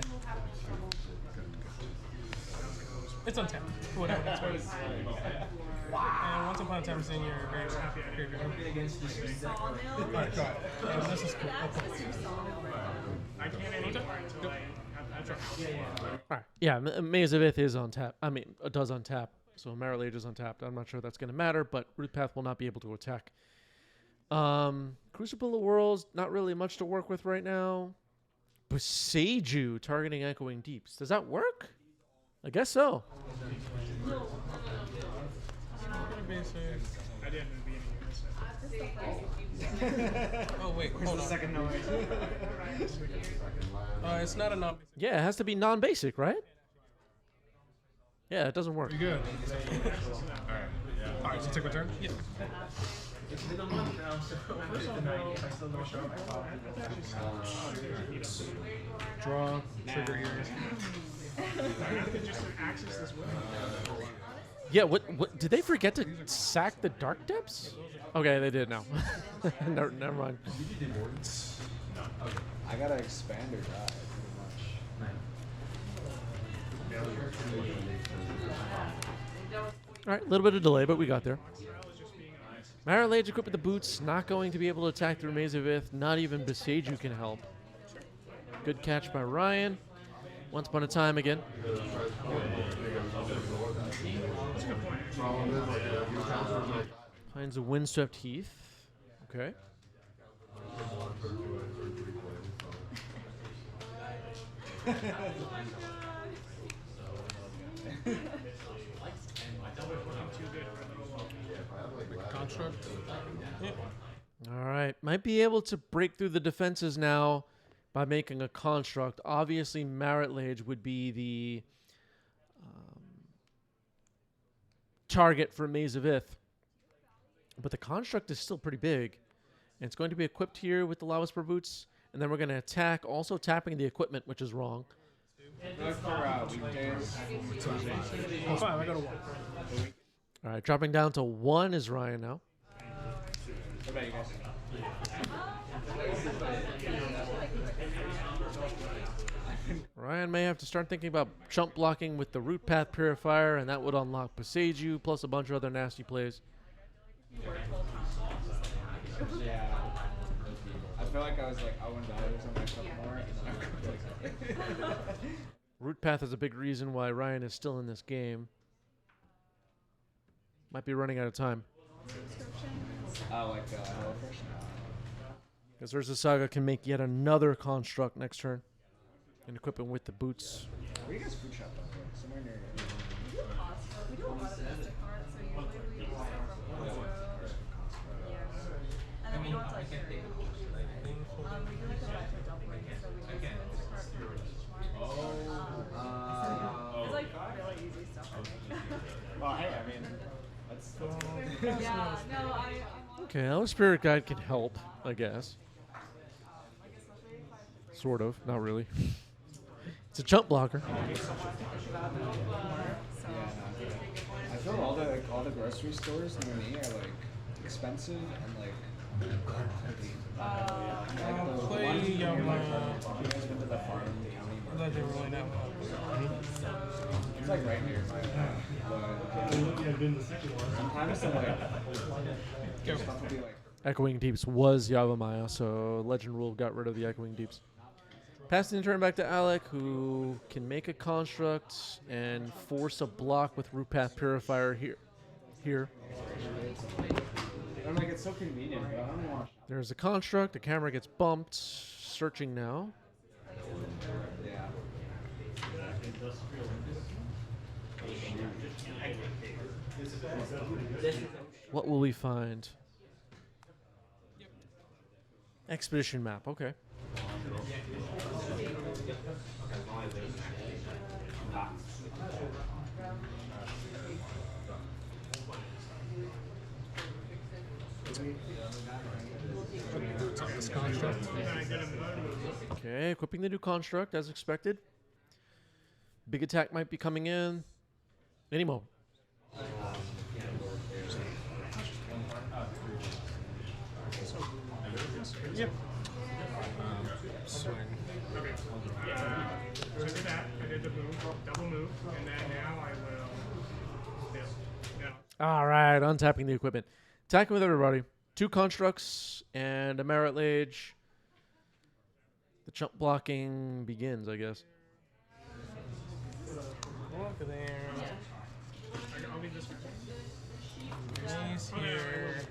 It's untapped. Whatever. That's what it is. And once upon a time, it's in your graveyard.
Alright, go ahead.
And this is cool.
I can't anymore until I have that.
All right. Yeah, Mazavith is on tap. I mean, it does untap. So Merit Lage is untapped. I'm not sure that's going to matter, but Root Path will not be able to attack. Crucible of Worlds, not really much to work with right now. Boseiju targeting Echoing Deeps. Does that work? I guess so.
I didn't in the beginning.
Oh, wait. Hold on.
Second noise.
It's not a non-basic.
Yeah, it has to be non-basic, right? Yeah, it doesn't work.
You good? Alright, so take my turn?
Yeah.
Draw, trigger here.
I have to just access this window.
Yeah, what did they forget to sack the Dark Depths? Okay, they did now. Never mind.
I gotta expand or die, pretty much.
All right, a little bit of delay, but we got there. Merit Lage equipped with the boots, not going to be able to attack through Mazavith. Not even Boseiju can help. Good catch by Ryan. Once upon a time again. Finds a Windswept Heath. Okay.
Construct.
All right. Might be able to break through the defenses now by making a construct. Obviously, Merit Lage would be the target for Mazavith. But the construct is still pretty big. And it's going to be equipped here with the Lava Spur boots. And then we're going to attack, also tapping the equipment, which is wrong.
Oh, 5. I got a 1.
All right, dropping down to 1 is Ryan now.
What about you guys?
Ryan may have to start thinking about jump blocking with the Root Path Purifier, and that would unlock Boseiju, plus a bunch of other nasty plays.
Yeah. I feel like I was like, I want dollars on my cup more, and then I like,
Root Path is a big reason why Ryan is still in this game. Might be running out of time.
HelloFresh now.
Because Urza Saga can make yet another construct next turn. And equip him with the boots.
Where you guys food shop up there? Somewhere near
We do a lot of domestic cards, so usually we use it from Costco. Yeah. And then we don't like carry. We do like a bunch of dumpling, so we use Instacart for it's like really easy stuff, I think.
Oh, hey, I mean, that's
Yeah, no, I'm
Okay, Elder Spirit Guide can help, I guess. Sort of, not really. It's a jump blocker.
I feel all the grocery stores near me are like expensive and like.
Play
You guys went to the farm county market.
That didn't really know.
It's like right near my. Sometimes I'm like. Stuff will be like.
Echoing Deeps was Yavimaya, so Legend Rule got rid of the Echoing Deeps. Passing the turn back to Alec, who can make a construct and force a block with Root Path Purifier here.
I'm like, it's so convenient, but I don't want.
There's a construct. The camera gets bumped. Searching now.
Yeah.
What will we find? Expedition map. Okay.
Boots on this construct.
Okay, equipping the new construct as expected. Big attack might be coming in any moment.
Yep.
Swing.
Okay. So I did that. I did the move, double move, and then now I will build. Now,
All right, untapping the equipment. Attacking with everybody. 2 constructs and a merit lage. The chump blocking begins, I guess.
Look there.
I'll leave this one.
He's
Oh, no, I will.
here.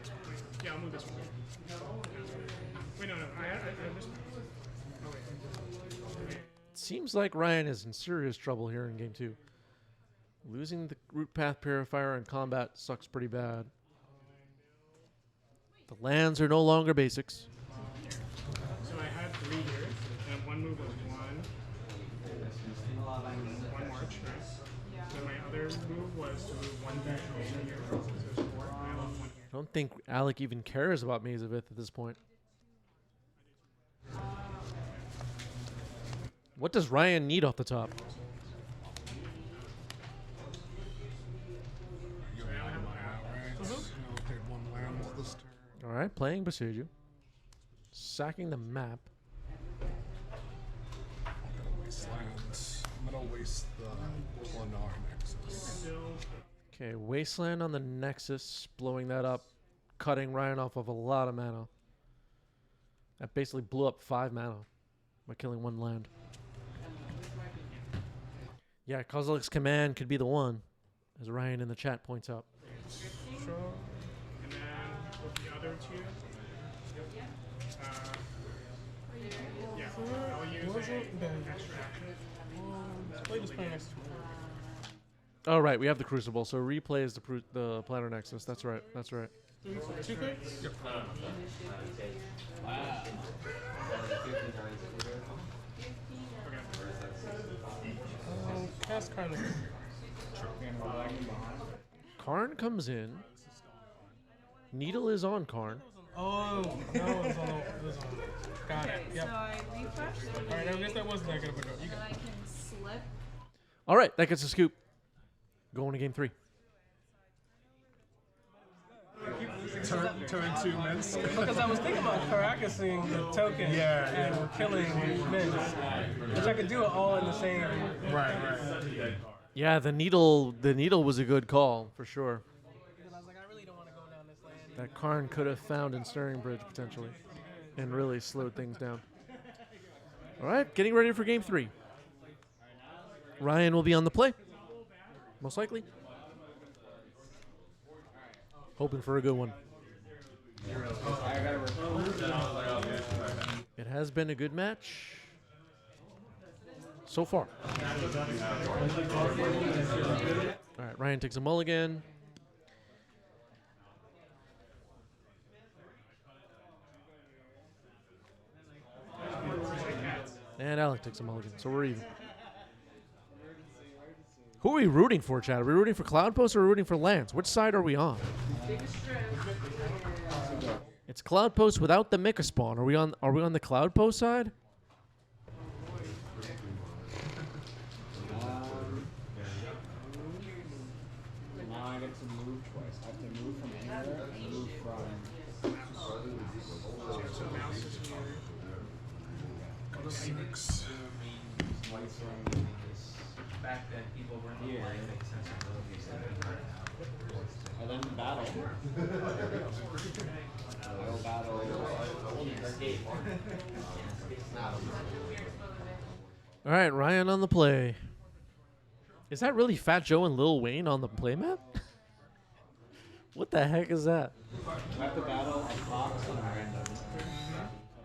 Yeah, I'll move this one. Wait, no. I have this one. Oh, wait. Okay.
Seems like Ryan is in serious trouble here in game 2. Losing the root path purifier in combat sucks pretty bad. The lands are no longer basics.
So I had 3 here, and one move was 1 march, right? So my other move was to move 1 back over here. So it's 4. I have 1 here.
I don't think Alec even cares about Maze of Ith at this point. What does Ryan need off the top?
You have one land out, right? I'll pick one land this turn.
All right, playing Basuju. Sacking the map.
I'm gonna waste lands. I'm gonna waste the Planar Nexus.
Still,
Okay, Wasteland on the Nexus, blowing that up, cutting Ryan off of a lot of mana. That basically blew up 5 mana by killing 1 land. Yeah, Kozilek's command could be the one, as Ryan in the chat points out.
Sure.
and then with the other 2, yeah, I'll use
Wasn't bad.
extra action.
Play this play next to me.
Oh, right, we have the Crucible, so replays the Planar Nexus. That's right, that's right.
2 clicks? Yep. Cast card.
Karn comes in. Needle is on Karn.
Oh, no, it was on the. Got it.
So
Yep.
I refresh.
Alright, I guess that wasn't that good of a go. You
And
got
I can slip.
All right, that gets a scoop. Going to game 3.
Turn 2 mints.
Because I was thinking about Caracasing the token and killing Mints, which I could do it all in the same.
Right.
Yeah, the needle was a good call for sure.
And I was like, I really don't want to go down this lane.
That Karn could have found Ensnaring Bridge potentially, and really slowed things down. All right, getting ready for game 3. Ryan will be on the play, most likely. Hoping for a good one. It has been a good match so far. All right, Ryan takes a mulligan. And Alec takes a mulligan, so we're even. Who are we rooting for, Chad? Are we rooting for Cloudpost or are we rooting for Lance? Which side are we on? It's Cloudpost without the Mycospawn. Are we on the Cloudpost side?
Now I get to move twice. I have to move from anywhere and move from.
So mouse is here.
Go to 6.
Back then, people weren't applying make sensibilities
And then battle. I will battle.
All right, Ryan on the play. Is that really Fat Joe and Lil Wayne on the playmat? What the heck is that?
I have to battle a box on random.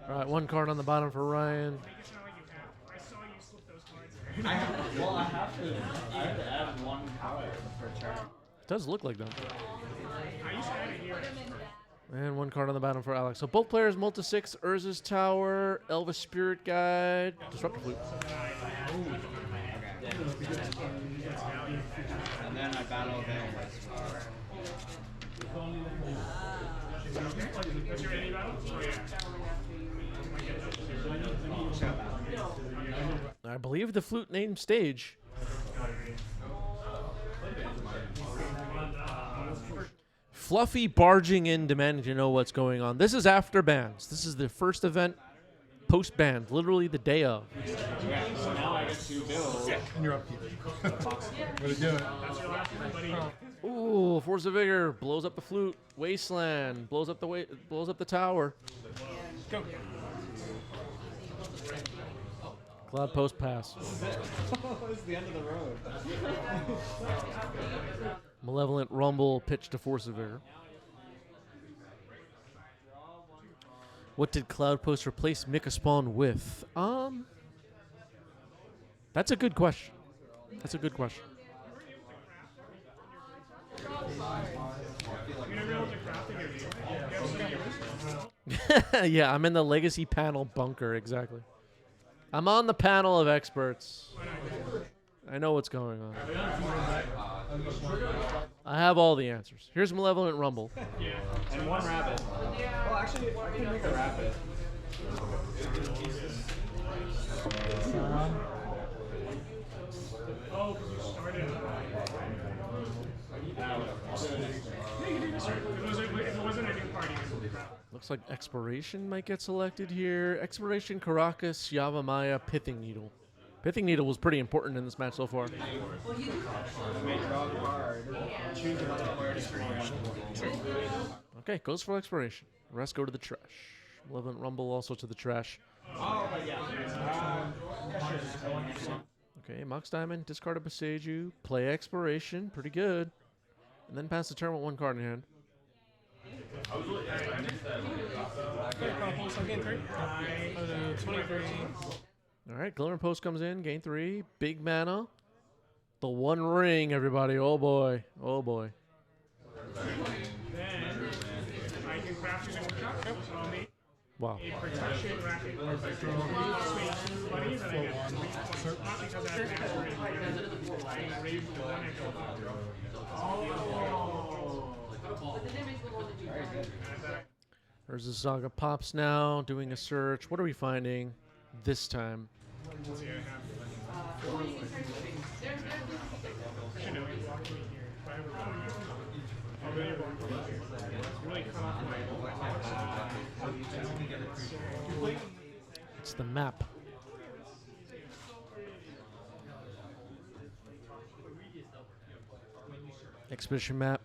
All right, 1 card on the bottom for Ryan.
It's not like you have. I saw you slip those cards
I have to add 1 card per turn.
It does look like them.
I used to have it here.
And 1 card on the bottom for Alex. So both players, Multi-6, Urza's Tower, Elvis Spirit Guide, Disruptor Flute.
And then I battle them.
What's your any battle? Oh, yeah.
I believe the flute named stage. Fluffy barging in, demanding to know what's going on. This is after bans. This is the first event post bans, literally the day of.
Yeah, so now I get to build.
And you're upkeep. Way to do it.
That's your last one, buddy.
Ooh, Force of Vigor blows up the flute. Wasteland blows up the tower.
Go.
Cloudpost pass.
It's the end of the road.
Malevolent Rumble pitch to Force of Vigor. What did Cloudpost replace Mycospawn with? That's a good question. That's a good question. Yeah, I'm in the legacy panel bunker, exactly. I'm on the panel of experts. I know what's going on. I have all the answers. Here's Malevolent Rumble.
And one rabbit. Well, actually, I can make a rabbit.
Oh, because you started. If it wasn't a new party,
Looks like Exploration might get selected here. Exploration, Caracas, Yavamaya, Pithing Needle. Pithing Needle was pretty important in this match so far.
May draw a card. Choose one player to
Okay, goes for Exploration. The rest go to the trash. Malevolent Rumble also to the trash.
Oh, yeah.
Okay, Mox Diamond, discard a Boseiju, play Exploration, pretty good. And then pass the turn with one card in hand.
Cloudpost on game 3. 23.
All right, Glimmer Post comes in, gain 3, big mana. The One Ring, everybody. Oh boy, oh boy.
then I can craft using workshop. So I'll make
Wow.
a protection racket. Plus make 2 buddies, and I get 3 points. Not because I have master raise. I raise the 1 and go.
There's the Saga Pops now, doing a search. What are we finding this time?
Let's see, I have 4 Actually, no, you walked me here. If I ever I'll really walk me here. You really cut off my
It's the map. Expedition map.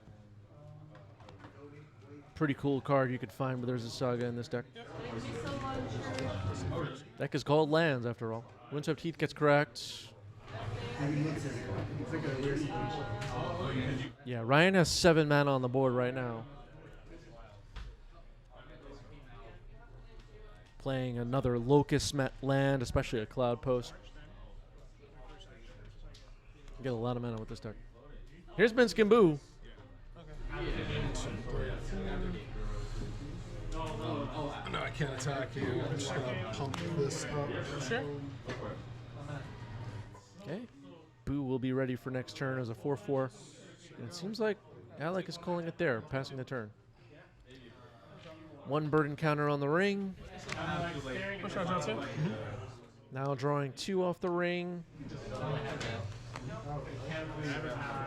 Pretty cool card you could find, but there's a Saga in this deck. Deck is called Lands, after all. Windswept Heath gets correct. Yeah, Ryan has 7 mana on the board right now. Playing another Locust land, especially a Cloudpost. Get a lot of mana with this deck. Here's Minskimbu.
No, I can't attack you. I'm just gonna pump this up.
Sure.
Okay. Boo will be ready for next turn as a 4/4. And it seems like Alec is calling it there, passing the turn. 1 burden counter on the ring.
Push out, Johnson.
Now drawing 2 off the ring.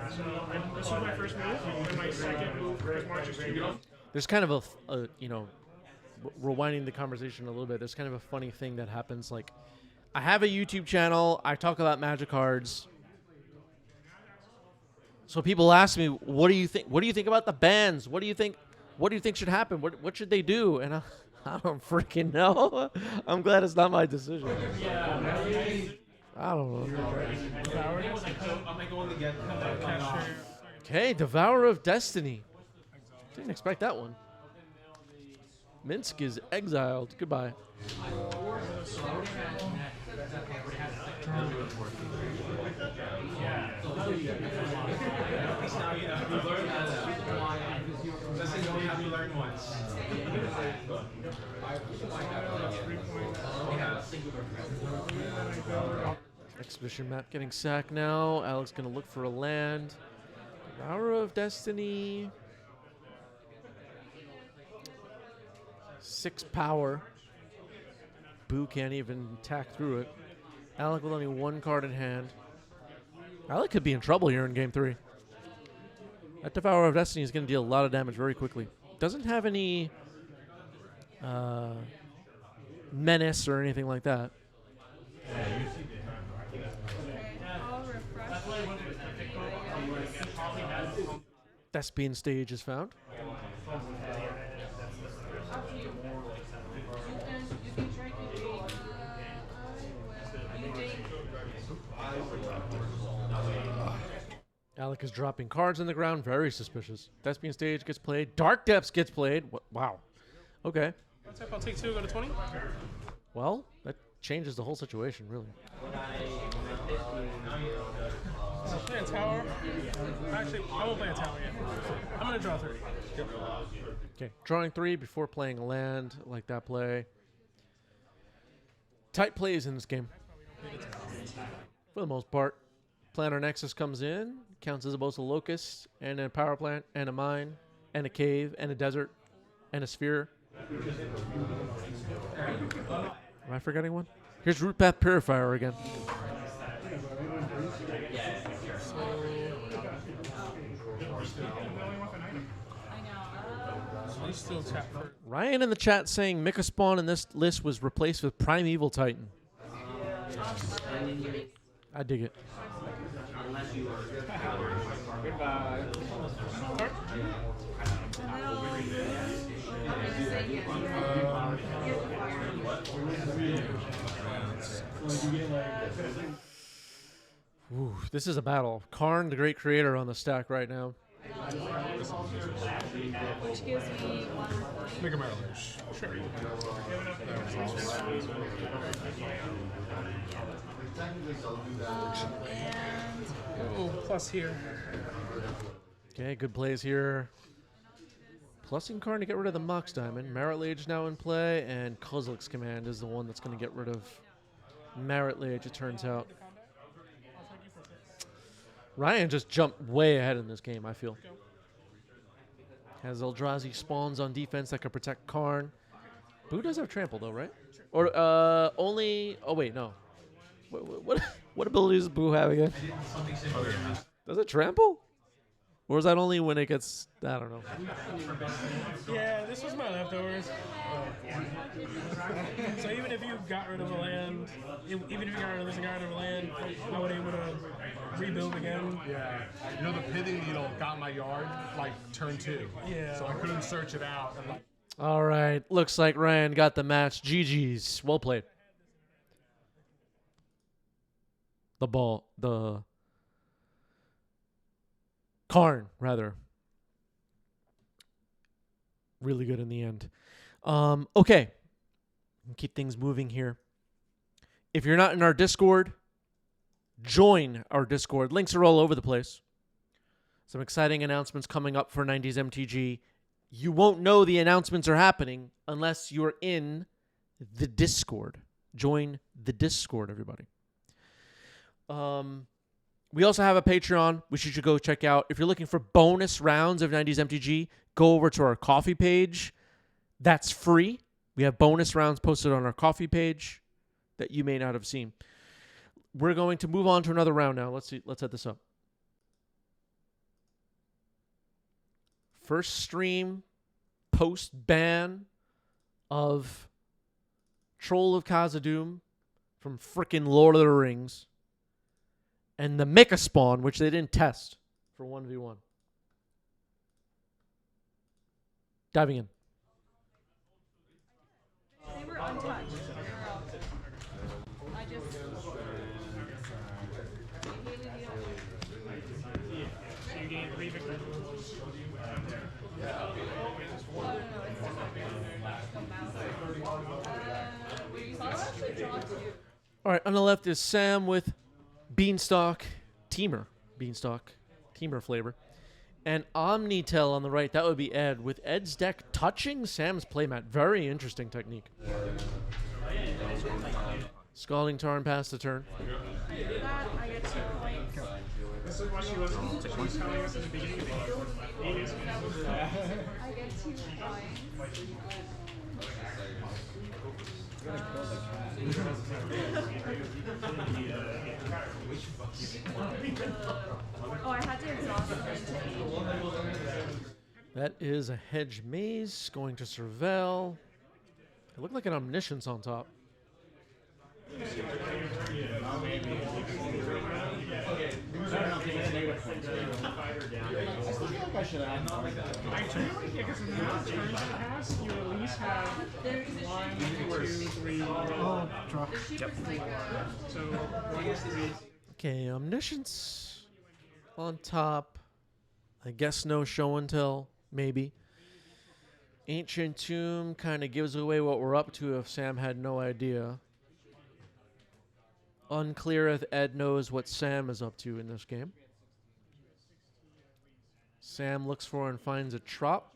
So this is my first move, and my second move is March is 2.
There's kind of a you know, rewinding the conversation a little bit. There's kind of a funny thing that happens. Like, I have a YouTube channel. I talk about Magic cards. So people ask me, "What do you think? What do you think about the bans? What do you think? What do you think should happen? What should they do?" And I don't freaking know. I'm glad it's not my decision. I don't know. Okay, Devourer of Destiny. Didn't expect that one. Minsk is exiled. Goodbye. Expedition map getting sacked now. Alex gonna look for a land. Hour of Destiny. 6 power. Boo can't even tack through it. Alec with only 1 card in hand. Alec could be in trouble here in game 3. That Devourer of Destiny is going to deal a lot of damage very quickly. Doesn't have any menace or anything like that.
I'll refresh.
Thespian stage is found. Alec is dropping cards on the ground. Very suspicious. Thespian stage gets played. Dark Depths gets played. Wow. Okay.
What's up? I'll take 2, go to 20.
Well, that changes the whole situation, really.
I'll play a tower. Actually, I won't play a tower yet. I'm going to draw 3.
Okay. Drawing 3 before playing a land. I like that play. Tight plays in this game. For the most part. Planar Nexus comes in. Counts as both a locust and a power plant and a mine and a cave and a desert and a sphere. Am I forgetting one? Here's Root Path Purifier again.
Still chat for
Ryan in the chat saying Mycospawn in this list was replaced with Primeval Titan. I dig it.
Goodbye.
Ooh, this is a battle. Karn, the great creator, on the stack right now.
Which gives me 1.
Make a mileage. Sure.
oh, plus here.
Okay, good plays here. Plusing Karn to get rid of the Mox Diamond. Marit Lage now in play, and Kozilek's Command is the one that's going to get rid of Marit Lage, it turns out. Ryan just jumped way ahead in this game, I feel. Has Eldrazi spawns on defense that can protect Karn. Boo does have trample, though, right? Or only... Oh, wait, no. What abilities does Boo have again? Does it trample? Or is that only when it gets... I don't know.
Yeah, this was my leftovers. So even if you got rid of a land, even if you got rid of this and got rid of a land, I would be able to rebuild again.
Yeah. You know, the pithing needle got my yard like turn 2.
Yeah.
So I couldn't search it out. And, like,
All right. Looks like Ryan got the match. GG's. Well played. The Karn, rather. Really good in the end. Okay. Keep things moving here. If you're not in our Discord, join our Discord. Links are all over the place. Some exciting announcements coming up for 90s MTG. You won't know the announcements are happening unless you're in the Discord. Join the Discord, everybody. We also have a Patreon, which you should go check out. If you're looking for bonus rounds of 90s MTG, go over to our coffee page. That's free. We have bonus rounds posted on our coffee page that you may not have seen. We're going to move on to another round now. Let's set this up. First stream post-ban of Troll of Khazam-Dûm from frickin' Lord of the Rings. And the Mycospawn, which they didn't test for 1v1. Diving in.
They were untouched. I just...
So you gain 3 victories.
All right, on the left is Sam with Beanstalk Teamer flavor. And Omnitel on the right, that would be Ed, with Ed's deck touching Sam's playmat. Very interesting technique. Scalding Tarn passed the turn.
That I get 2 points.
This is what she was telling us at the beginning of the game. It is good.
I get 2 points. Oh, I had to exhaust them into 8.
That is a hedge maze going to Cervelle. It looked like an omniscience on top.
I should have had more.
I do like it because in the amount of turns it has, you at least have 1, 2, 3.
Oh, drop.
So 1, 3.
Okay, omniscience on top. I guess no show and tell, maybe. Ancient Tomb kind of gives away what we're up to if Sam had no idea. Unclear if Ed knows what Sam is up to in this game. Sam looks for and finds a trop.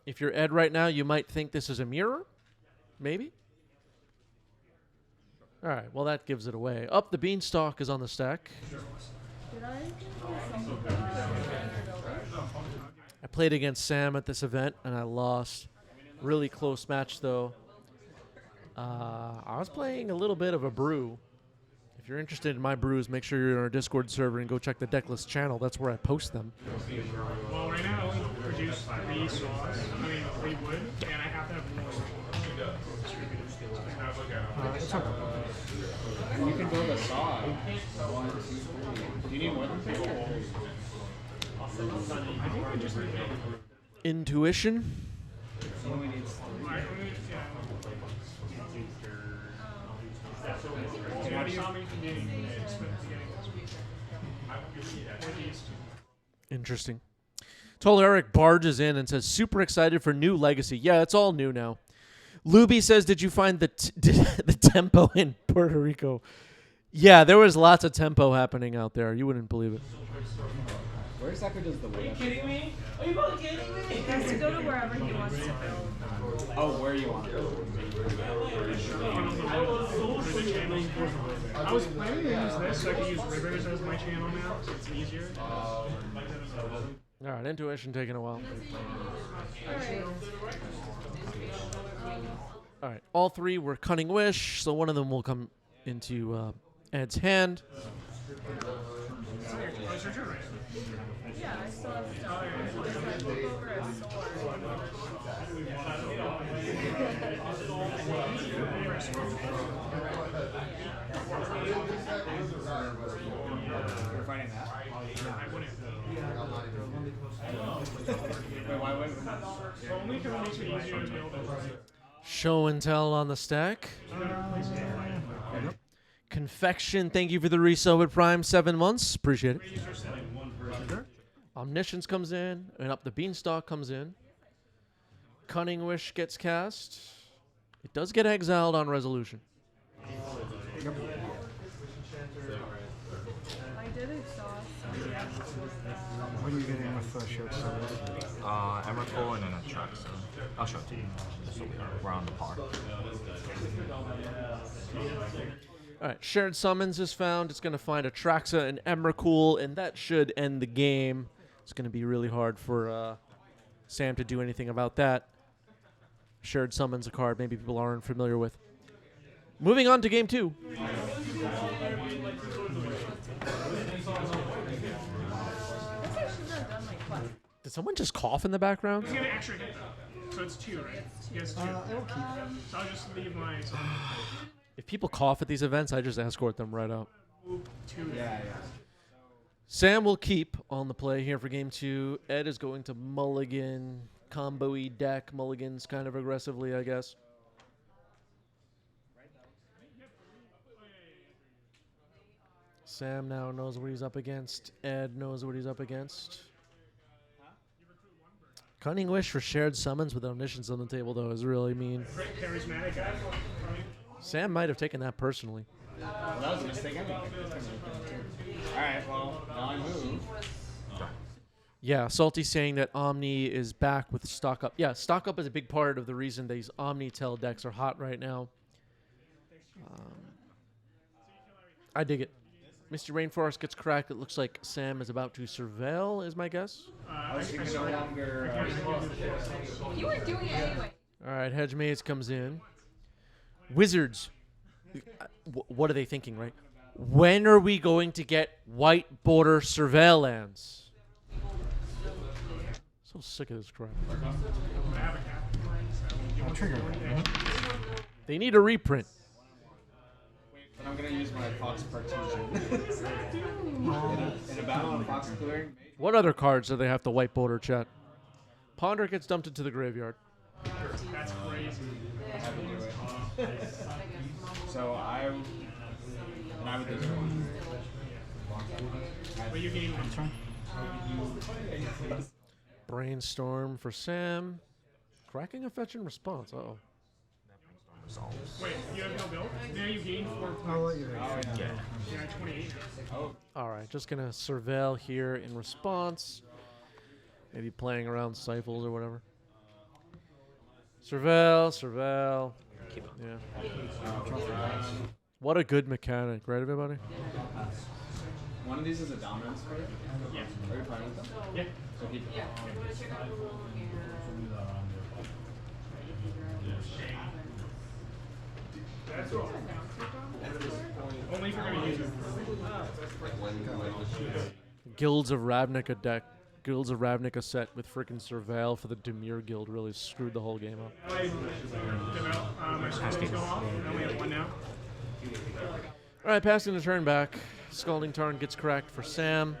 If you're Ed right now, you might think this is a mirror. Maybe. All right, well, that gives it away. Up the beanstalk is on the stack.
Did I do something in your building?
I played against Sam at this event, and I lost. Really close match, though. I was playing a little bit of a brew. If you're interested in my brews, make sure you're in our Discord server and go check the Decklist channel. That's where I post them.
Well, right now I only produce 3 saws, 3 wood, and I have to have more
It's okay.
You can build a saw. 1, 2, 3. Do you need more than 3?
I think I just need
Intuition.
He only needs 3.
How do you saw me from getting
Interesting. Told Eric barges in and says, super excited for new Legacy. Yeah, it's all new now. Luby says, did you find the the tempo in Puerto Rico? Yeah, there was lots of tempo happening out there. You wouldn't believe it.
Where exactly does the wood have to go?
He has to go to wherever he wants to build.
Oh, where you want to go.
I was planning to use this so I could use rivers as my channel now. So it's easier.
All right, intuition taking a while. All right, all 3 were Cunning Wish, so one of them will come into Ed's hand.
Yeah, I still have stuff. I flip over a
You're fighting that?
I wouldn't.
Wait, why wouldn't?
Only because it makes me easier to build it.
Show and tell on the stack. Confection, thank you for the resub with Prime 7 months. Appreciate it. Omniscience comes in, and up the beanstalk comes in. Cunning Wish gets cast. It does get exiled on resolution.
I did exhaust.
What are you getting with shirt service?
Emrakul and then a truck. So I'll show it to you. So we're on the par.
All right, Shared Summons is found. It's going to find a Traxa and Emrakul, and that should end the game. It's going to be really hard for Sam to do anything about that. Shared Summons, a card maybe people aren't familiar with. Moving on to game 2. Did someone just cough in the background?
He's gonna extra hit though. So it's 2, right? He has 2.
It'll keep.
So I'll just leave my
If people cough at these events, I just escort them right out.
2.
Yeah.
Sam will keep on the play here for game 2. Ed is going to mulligan, combo-y deck, mulligans kind of aggressively, I guess. Sam now knows what he's up against. Ed knows what he's up against. Cunning Wish for Shared Summons with Omniscience on the table, though, is really mean.
Charismatic guy.
Sam might have taken that personally.
Well, that was a mistake anyway. Alright, well, now I move.
Yeah, Salty's saying that Omni is back with stock up. Yeah, stock up is a big part of the reason these Omnitel decks are hot right now. I dig it. Misty Rainforest gets cracked. It looks like Sam is about to surveil, is my guess.
You can no longer.
You were doing it anyway.
All right, Hedge Maze comes in. Wizards. What are they thinking, right? When are we going to get white border surveil lands? So sick of this crap.
I'll trigger.
They need a reprint.
But I'm gonna use my Fox Partition. in a battle on Fox Clearing.
What other cards do they have to white border, chat? Ponder gets dumped into the graveyard.
That's crazy.
I have to do it. So I would do this one.
But you gain one.
Brainstorm for Sam. Cracking a fetch and response. Uh-oh.
Wait, you have no build? Now you gain 4 points.
I'll let you know.
Yeah, 28 now.
Oh,
All right, just going to surveil here in response. Maybe playing around Stifles or whatever. Surveil.
Keep it.
Yeah. What a good mechanic, right, everybody?
one of these is a dominance card.
Yeah.
Are you fine with them?
Yeah.
So keep it.
That's all. Only if you're going to use it.
Guilds of Ravnica deck. Guilds of Ravnica set with freaking Surveil for the Dimir Guild really screwed the whole game up.
My scrolls go off. I only have one now.
All right, passing the turn back. Scalding Tarn gets cracked for Sam.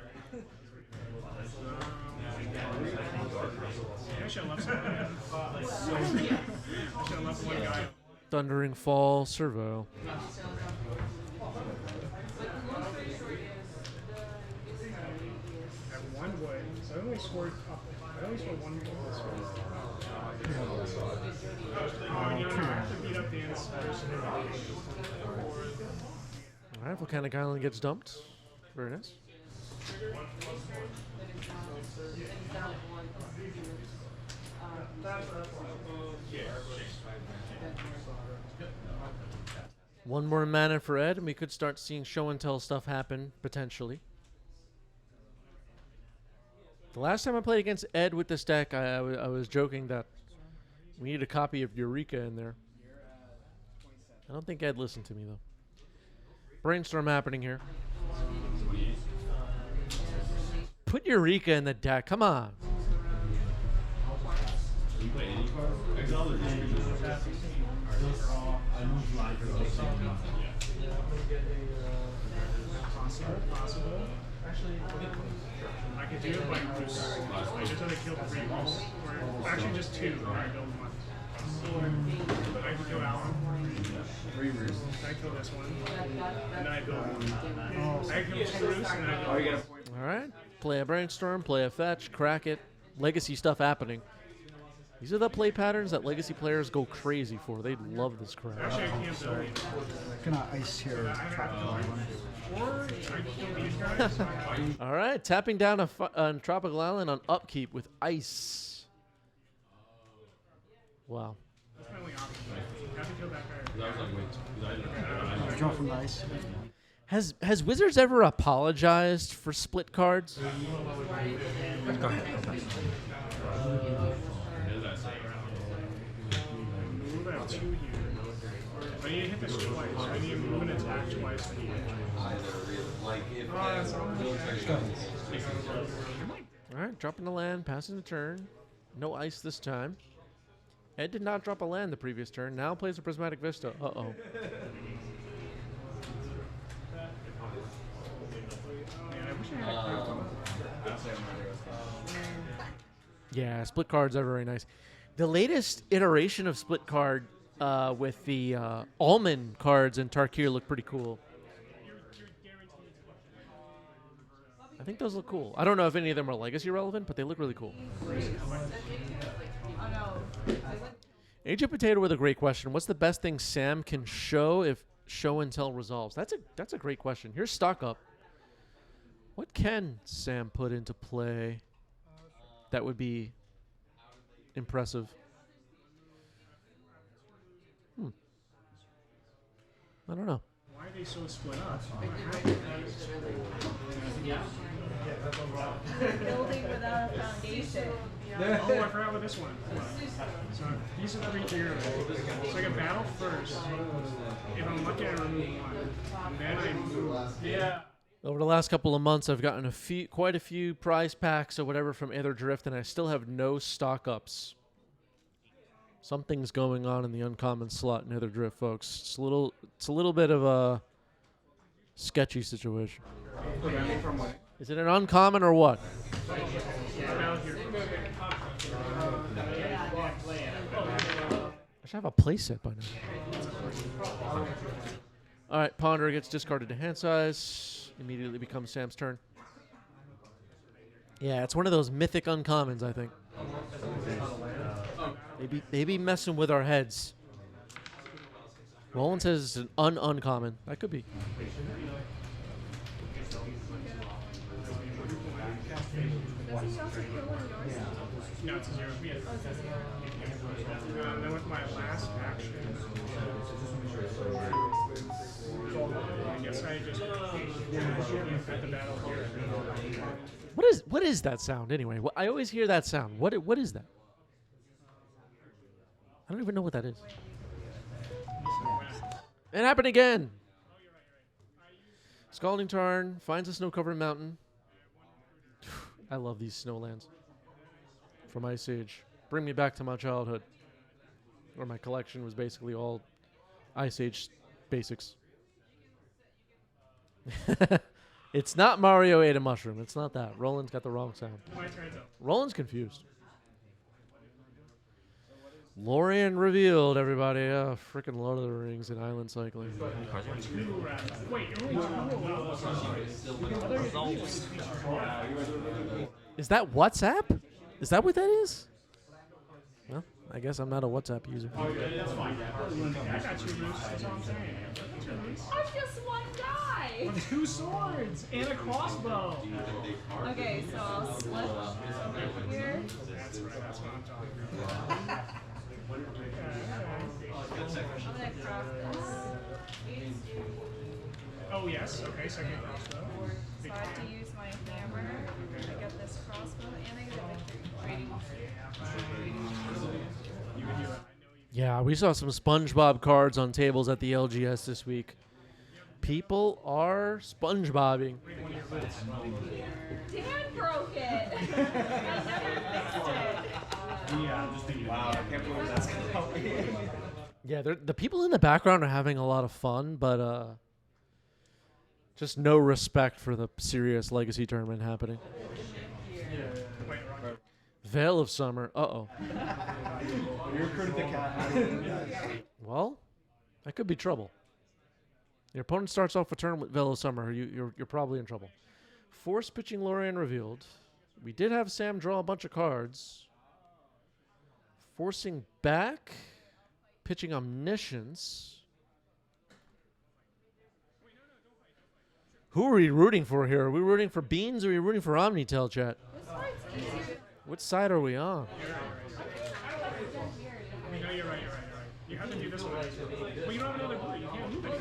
I should have left someone. I should have left one guy.
Thundering Fall, Servo.
At one wood, so I only scored one wood. You don't have to beat up Dan's first.
All right, Volcanic Island gets dumped. Very nice. One more mana for Ed, and we could start seeing show and tell stuff happen, potentially. The last time I played against Ed with this deck, I was joking that we need a copy of Eureka in there. I don't think Ed listened to me, though. Brainstorm happening here. Put Eureka in the deck. Come on.
Possible. I could do it by Bruce. I just had to kill 3 balls. Or actually just 2. Or I build 1. But I can kill Alan. 3 Roos. I kill this one. And then I build 1. I kill 2 Roos and then I build 1.
All right. Play a Brainstorm, play a Fetch, crack it. Legacy stuff happening. These are the play patterns that Legacy players go crazy for. They love this crap.
Actually, I can't build it.
Gonna ice here. Tropical Island.
Or I kill these guys.
All right. Tapping down on Tropical Island on upkeep with ice. Wow.
That's my only option. I have to kill that guy.
Draw from the ice.
Has Wizards ever apologized for split cards?
Go ahead. Okay.
Move at 2 here. I need to hit this twice. I need to move and attack twice.
All right. Dropping the land, passing the turn. No ice this time. Ed did not drop a land the previous turn. Now plays a Prismatic Vista. Uh-oh. Yeah, split cards are very nice. The latest iteration of split card with the almond cards in Tarkir look pretty cool. I think those look cool. I don't know if any of them are legacy relevant, but they look really cool. Age of Potato with a great question. What's the best thing Sam can show if show and tell resolves? That's a great question. Here's stock up. What can Sam put into play that would be impressive? I don't know.
Why are they so split up?
Building without a foundation.
Oh, I forgot about this one. So these are 3 heroes. So I can battle first. If I'm lucky, I remove one. And then I move. Yeah.
Over the last couple of months, I've gotten quite a few prize packs or whatever from Aether Drift, and I still have no stock ups. Something's going on in the uncommon slot in Aether Drift, folks. It's a little bit of a sketchy situation. Is it an uncommon or what? I should have a playset by now. All right, Ponder gets discarded to hand size. Immediately becomes Sam's turn. Yeah, it's one of those mythic uncommons, I think. They be messing with our heads. Roland says it's an uncommon. That could be.
Does he also kill one of yours?
No, it's a 0.
Oh, it's a 0.
Then with my last action, I guess I just at the battle here.
What is that sound anyway? I always hear that sound. What is that? I don't even know what that is. It happened again. Scalding Tarn finds a snow-covered mountain. I love these snowlands from Ice Age. Bring me back to my childhood, where my collection was basically all Ice Age basics. It's not Mario ate a mushroom. It's not that. Roland's got the wrong sound. Roland's confused. Lorien revealed, everybody. Freaking Lord of the Rings and Island Cycling. Is that WhatsApp? Is that what that is? Well, I guess I'm not a WhatsApp user.
I got 2 roofs, that's all I'm saying.
I'm just one guy!
2 swords and a crossbow.
Okay, so I'll slip here.
That's right, that's what I'm talking about.
I'm gonna craft this.
Oh, yes, okay, second crossbow.
So I have to use my hammer to get this crossbow, and I get a victory.
Yeah, we saw some SpongeBob cards on tables at the LGS this week. People are SpongeBobbing.
Dan broke it! I never fixed it.
Wow, I can't believe that's going.
Yeah, the people in the background are having a lot of fun, but just no respect for the serious Legacy tournament happening. Veil of Summer. Uh-oh.
You recruited the cat.
Well, that could be trouble. Your opponent starts off a turn with Veil of Summer. You're probably in trouble. Force pitching Lorien revealed. We did have Sam draw a bunch of cards. Forcing back. Pitching Omniscience. Who are we rooting for here? Are we rooting for Beans or are we rooting for Omnitel, chat? Which side are we on?
No, you're right. You have to do this one. Well, you don't have another blue. You can't move it.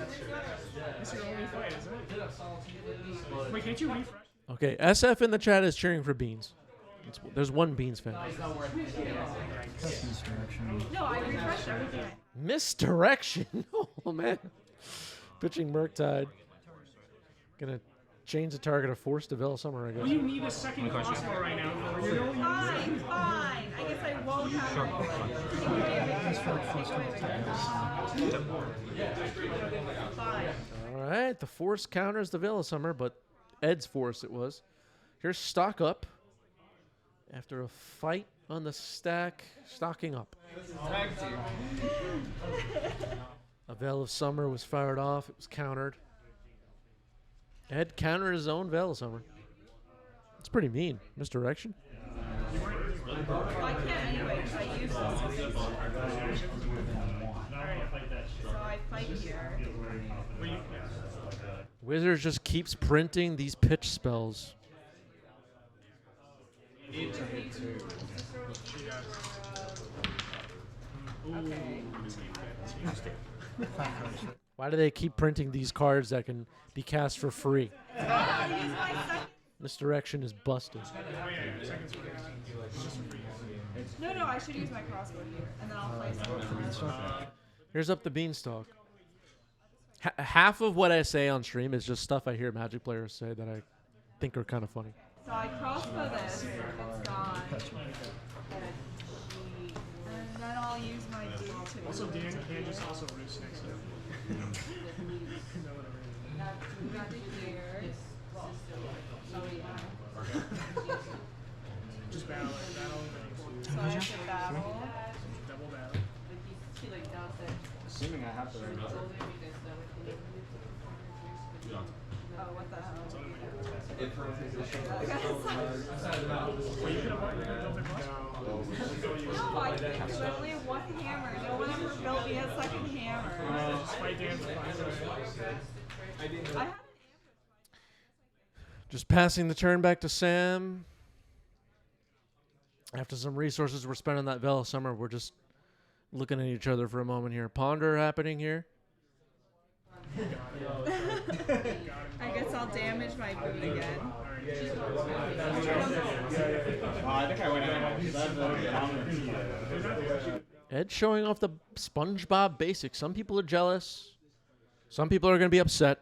This is your only fight, isn't it? Wait, can't you refresh?
Okay, SF in the chat is cheering for Beans. There's one Beans fan.
No, I refreshed everything.
Misdirection. Oh, man. Pitching Murktide. Gonna change the target of Force to Veil of Summer, I guess.
Well, you need a second crossbow right now.
Fine. I guess I won't have Fine.
All right, the Force counters the Veil of Summer, but Ed's Force it was. Here's Stock Up. After a fight on the stack, stocking up. A Veil of Summer was fired off. It was countered. Ed countered his own Veil of Summer. It's pretty mean. Misdirection.
Well, I can't anyway because I use this. So I fight here.
Wizards just keeps printing these pitch spells. Why do they keep printing these cards that can be cast for free?
I'll use my second.
Misdirection is busted.
No, I should use my crossbow here, and then I'll place it.
Here's up the beanstalk. Half of what I say on stream is just stuff I hear Magic players say that I think are kind of funny.
So I crossbow this, it's gone. And then I'll use my D to
Also, Dan can just also roost next to him.
got it here.
Just battle.
So I have to battle.
Double battle.
Assuming I have to.
Oh, what the hell? No, I can't. I only have one hammer. No one ever built me a second hammer.
Spite Dan's
I had an ambush.
Just passing the turn back to Sam. After some resources were spent on that Veil of Summer, we're just looking at each other for a moment here. Ponder happening here.
I guess I'll damage my boot again.
I think I went out.
Ed showing off the SpongeBob basics. Some people are jealous. Some people are going to be upset.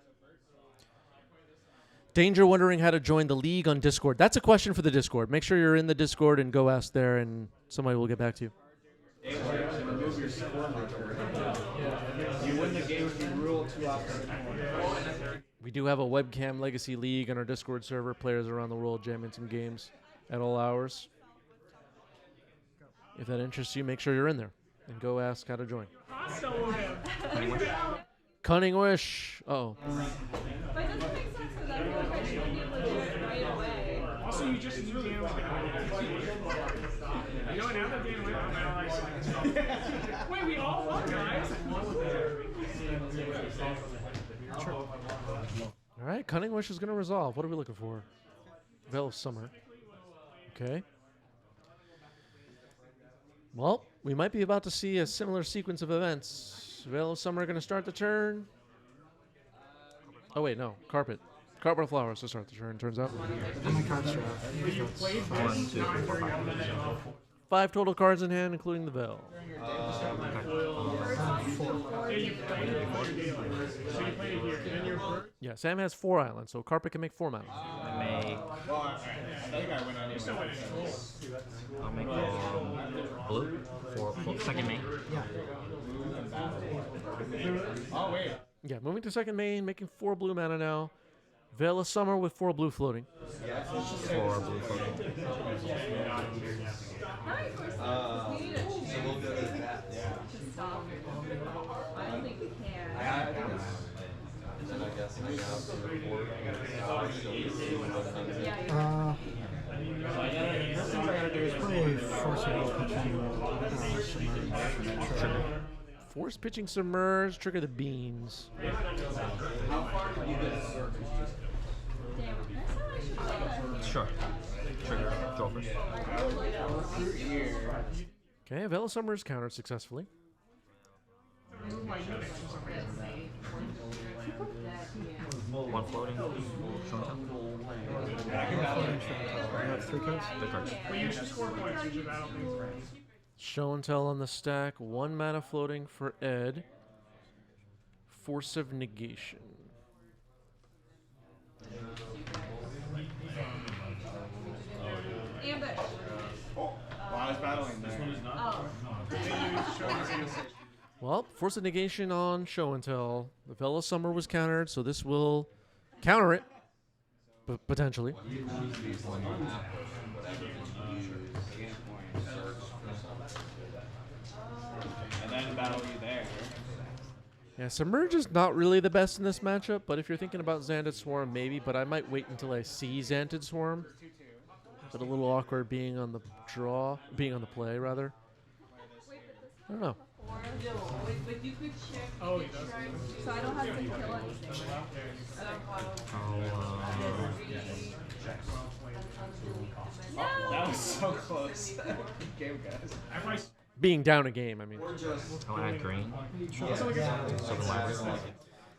Danger wondering how to join the league on Discord. That's a question for the Discord. Make sure you're in the Discord and go ask there, and somebody will get back to you.
You win the game if you rule 2 options.
We do have a webcam legacy league on our Discord server. Players around the world jamming some games at all hours. If that interests you, make sure you're in there and go ask how to join. Cunning Wish. Oh.
But it doesn't make sense because I feel like I should be able to do it right away.
Also, you just knew Dan was going to You know, now that Dan went, I'm now like, wait, we all won, guys.
All right, Cunning Wish is going to resolve. What are we looking for? Veil of Summer. Okay. Well, we might be about to see a similar sequence of events. Veil of Summer going to start the turn. Oh, wait, no. Carpet. Carpet of Flowers to start the turn, turns out.
And my card strap.
You played this not during your
5 total cards in hand, including the Veil. Yeah, Sam has 4 islands, so Carpet can make 4 mana.
I'll make blue for second main.
Yeah.
Oh, wait.
Yeah, moving to second main, making 4 blue mana now. Veil of Summer with 4 blue floating.
4 blue floating.
So we'll go to that. I don't think we can.
And I guess I got
Probably forcible pitching, submerge.
Force pitching Submerge, trigger the beans.
Sure. Trigger. Draw first.
Okay, Veil of Summer is countered successfully.
One floating. Showing
I have 3 cards.
3 cards.
Well, you should score points with your battle things.
Show and Tell on the stack. 1 mana floating for Ed. Force of Negation.
Ambush.
While I was battling there.
Oh.
Well, Force of Negation on Show and Tell. The Veil of Summer was countered, so this will counter it. Potentially.
And then battle you there.
Yeah, Submerge is not really the best in this matchup, but if you're thinking about Xantid Swarm, maybe. But I might wait until I see Xantid Swarm. But a little awkward being on the being on the play, rather. I don't know.
Oh, he does.
So I don't have to kill anything.
That was so close. Good game, guys.
Being down a game, I mean.
I'll add green. So the last.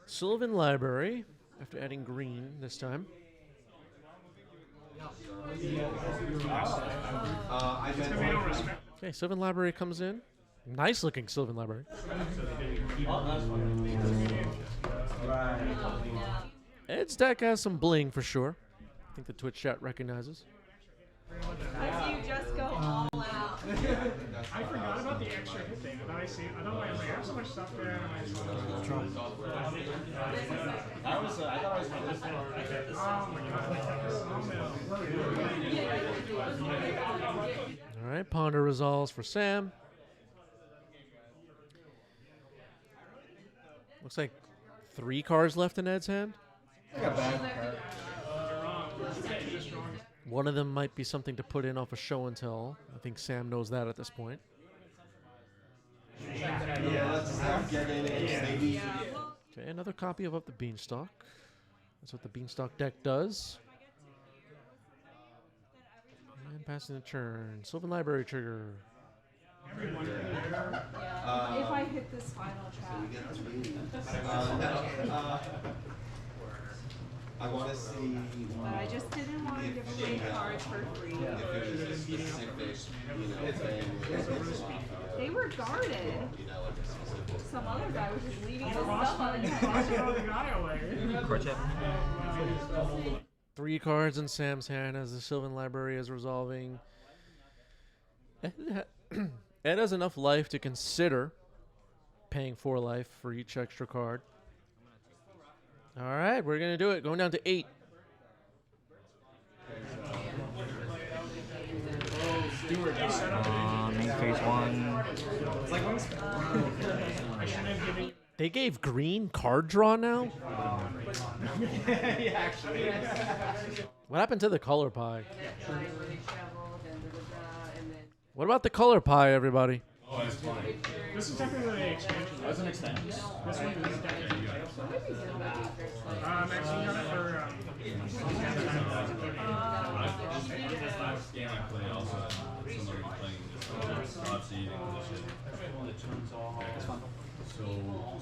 Sylvan Library, after adding green this time. Okay, Sylvan Library comes in. Nice looking Sylvan Library. Ed's deck has some bling for sure. I think the Twitch chat recognizes.
As you just go all out.
I forgot about the extra hit thing. I thought I have so much stuff there.
I thought I was this one.
All right, Ponder resolves for Sam. Looks like 3 cards left in Ed's hand. One of them might be something to put in off a show and tell. I think Sam knows that at this point. Okay, another copy of Up the Beanstalk. That's what the Beanstalk deck does. And passing the turn. Sylvan Library trigger.
If I hit this final track.
I want to see.
But I just didn't want to give away cards for free.
If it was a specific,
They were guarded. Some other guy was just leaving his stuff on the
the guy away.
Card check.
3 cards in Sam's hand as the Sylvan Library is resolving. Ed has enough life to consider paying 4 life for each extra card. All right, we're going to do it. Going down to 8.
Main phase 1.
They gave green card draw now? What happened to the color pie? What about the color pie, everybody?
This is technically an expansion. That's an extension. This one is technically Max, you got it for
game I play also somebody playing this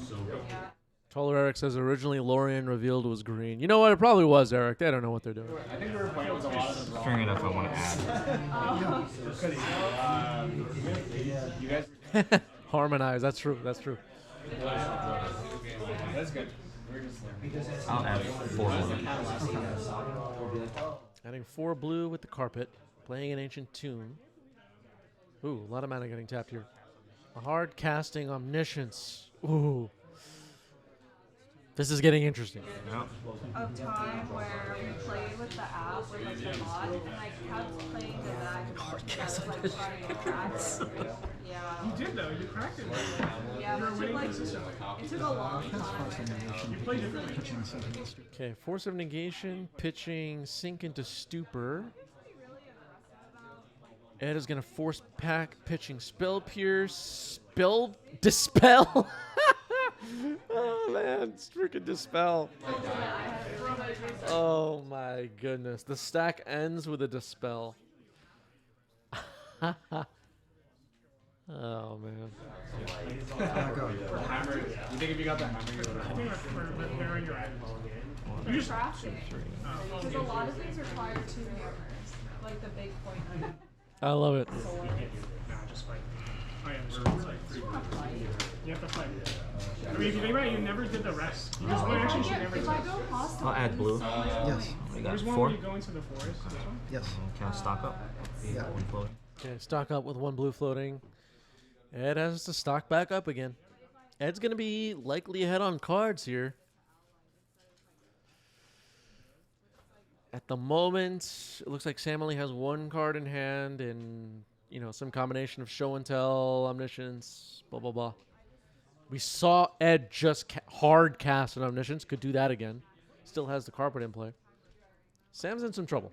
so
Taller Eric says originally Lorian revealed was green. You know what? It probably was, Eric. They don't know what they're doing.
I think we were playing with a lot of them wrong.
Figuring enough I want to add.
You guys.
Harmonize. That's true. That's true.
That's good. We're just
I'll add 4 more.
Adding 4 blue with the carpet. Playing an ancient tune. Ooh, a lot of mana getting tapped here. A hard casting omniscience. Ooh. This is getting interesting.
Yep.
A time where we played with the app with like the mod, and I kept playing the deck. Just like trying to crack it. Yeah.
You did though. You cracked it.
Yeah,
You're
but
winning
like,
consistently.
it took a long time.
You played differently.
Okay, Force of Negation, pitching, Sink into Stupor. Ed is going to force pack, pitching Spell Pierce, Dispel. Oh man, it's freaking Dispel. Oh my goodness. The stack ends with a Dispel. Oh man.
hammer. You think if you got the hammer, you would
I
have
think that's for they're in your items.
You just because a lot of things require 2 hammers, like the big point.
I love it.
Nah, just fight. Oh yeah, you have to fight. I mean, if you think about it, you never did the rest. You just one action should never
If I go hostile,
I'll add blue.
Yes.
We got
There's one
4.
where you go into the forest. This one?
Yes.
Can I stock up?
Yeah.
1 floating.
Okay, stock up with 1 blue floating. Ed has to stock back up again. Ed's going to be likely ahead on cards here. At the moment, it looks like Sam only has 1 card in hand and, you know, some combination of show and tell, omniscience, blah, blah, blah. We saw Ed just hard cast an omniscience. Could do that again. Still has the carpet in play. Sam's in some trouble.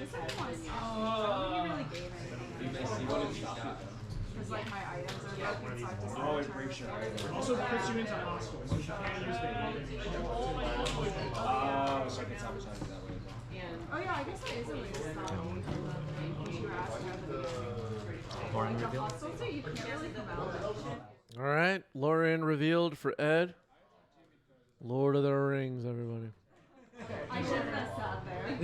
just like once. Nobody really gave anything. Because like my items are like inside to
Oh, it breaks your eye.
Also puts you into hostile, so you can't use the
So I can sabotage it that way as well.
Oh yeah, I guess that is a way to stop you asked
Horn reveal.
hostile, so you can't really come out.
All right, Lorian revealed for Ed. Lord of the Rings, everybody.
I should have sat there.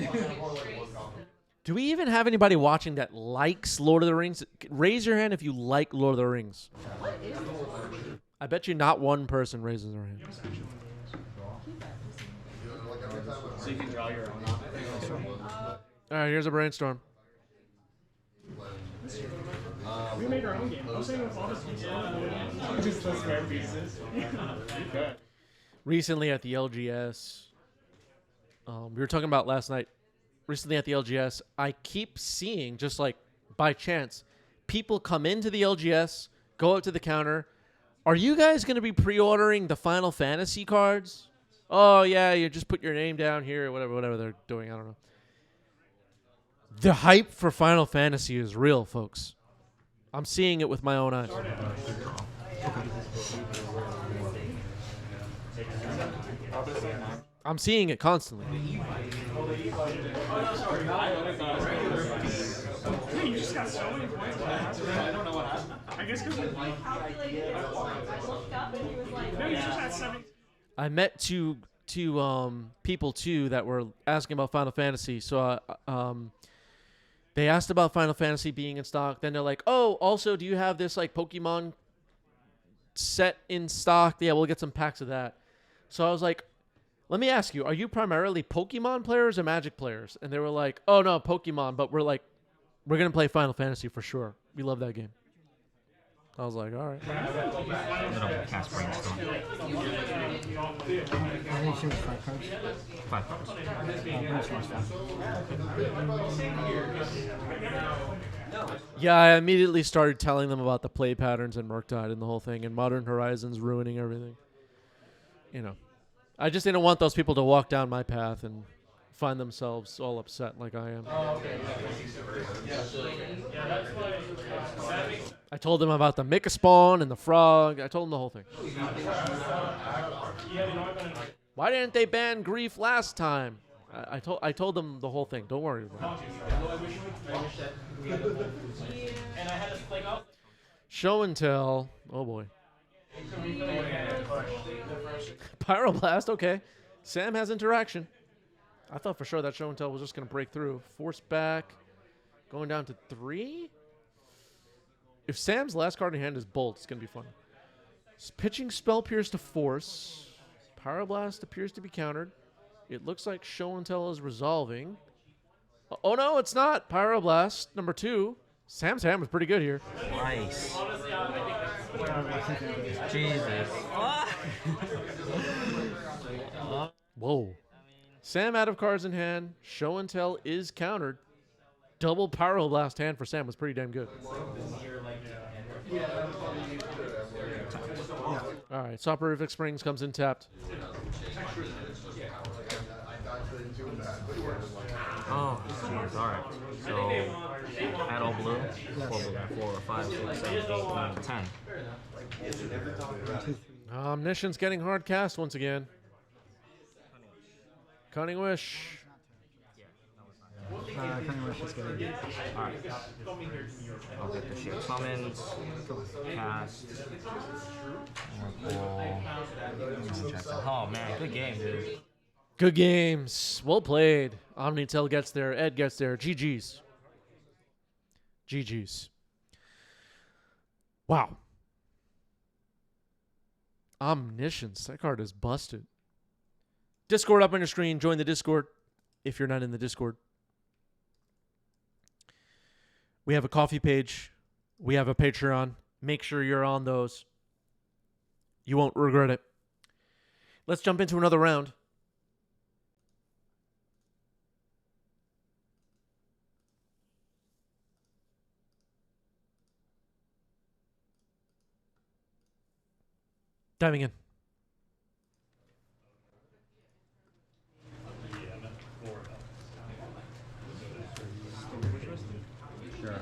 Do we even have anybody watching that likes Lord of the Rings? Raise your hand if you like Lord of the Rings.
What is this?
I bet you not one person raises their hand.
So you can draw your own on it.
All right, here's a brainstorm.
We make our own game. I was saying with all this pieces.
Just those rare pieces. Okay.
Recently at the LGS, we were talking about last night. Recently at the LGS, I keep seeing, just like by chance, people come into the LGS, go up to the counter. Are you guys going to be pre-ordering the Final Fantasy cards? Oh, yeah, you just put your name down here, whatever they're doing. I don't know. The hype for Final Fantasy is real, folks. I'm seeing it with my own eyes. I'm seeing it constantly.
Hey, you just got so many points. I don't know what happened. I guess because we
Calculated. I looked up and he was like,
no, you just had 7.
I met two people too that were asking about Final Fantasy. So they asked about Final Fantasy being in stock. Then they're like, "Oh, also, do you have this like Pokemon set in stock?" Yeah, we'll get some packs of that. So I was like, "Let me ask you, are you primarily Pokemon players or Magic players?" And they were like, "Oh no, Pokemon, but we're gonna play Final Fantasy for sure. We love that game." I was like, "All right."
Little cast brainstorm.
I think she was 5 cards.
5 cards.
Yeah, I immediately started telling them about the play patterns and Murktide and the whole thing, and Modern Horizons ruining everything. You know, I just didn't want those people to walk down my path and find themselves all upset like I am. I told them about the Mycospawn and the frog. I told them the whole thing. Why didn't they ban Grief last time? I told them the whole thing. Don't worry about it. Show and tell. Oh boy. Pyroblast. Okay. Sam has interaction. I thought for sure that show and tell was just going to break through. Force back. Going down to 3. If Sam's last card in hand is Bolt, it's going to be fun. Pitching Spell Pierce to Force. Pyroblast appears to be countered. It looks like show and tell is resolving. Oh no, it's not. Pyroblast number 2. Sam's hand was pretty good here.
Nice. Jesus.
Whoa. Sam out of cards in hand. Show and tell is countered. Double Pyroblast hand for Sam was pretty damn good. All right, Soporific Springs comes in tapped.
Oh, jeez. All right. So, add all blue. 4 blue. 4, 5, 6, 7, 8, 9, 10.
Omniscience getting hard cast once again. Cunning Wish.
Cunning Wish is good.
Alright. I'll get the shit summons. Cast. Oh man, good game, dude.
Good games. Well played. Omnitel gets there. Ed gets there. GG's. GG's. Wow. Omniscience. That card is busted. Discord up on your screen. Join the Discord if you're not in the Discord. We have a coffee page. We have a Patreon. Make sure you're on those. You won't regret it. Let's jump into another round. Diving in.
Sure.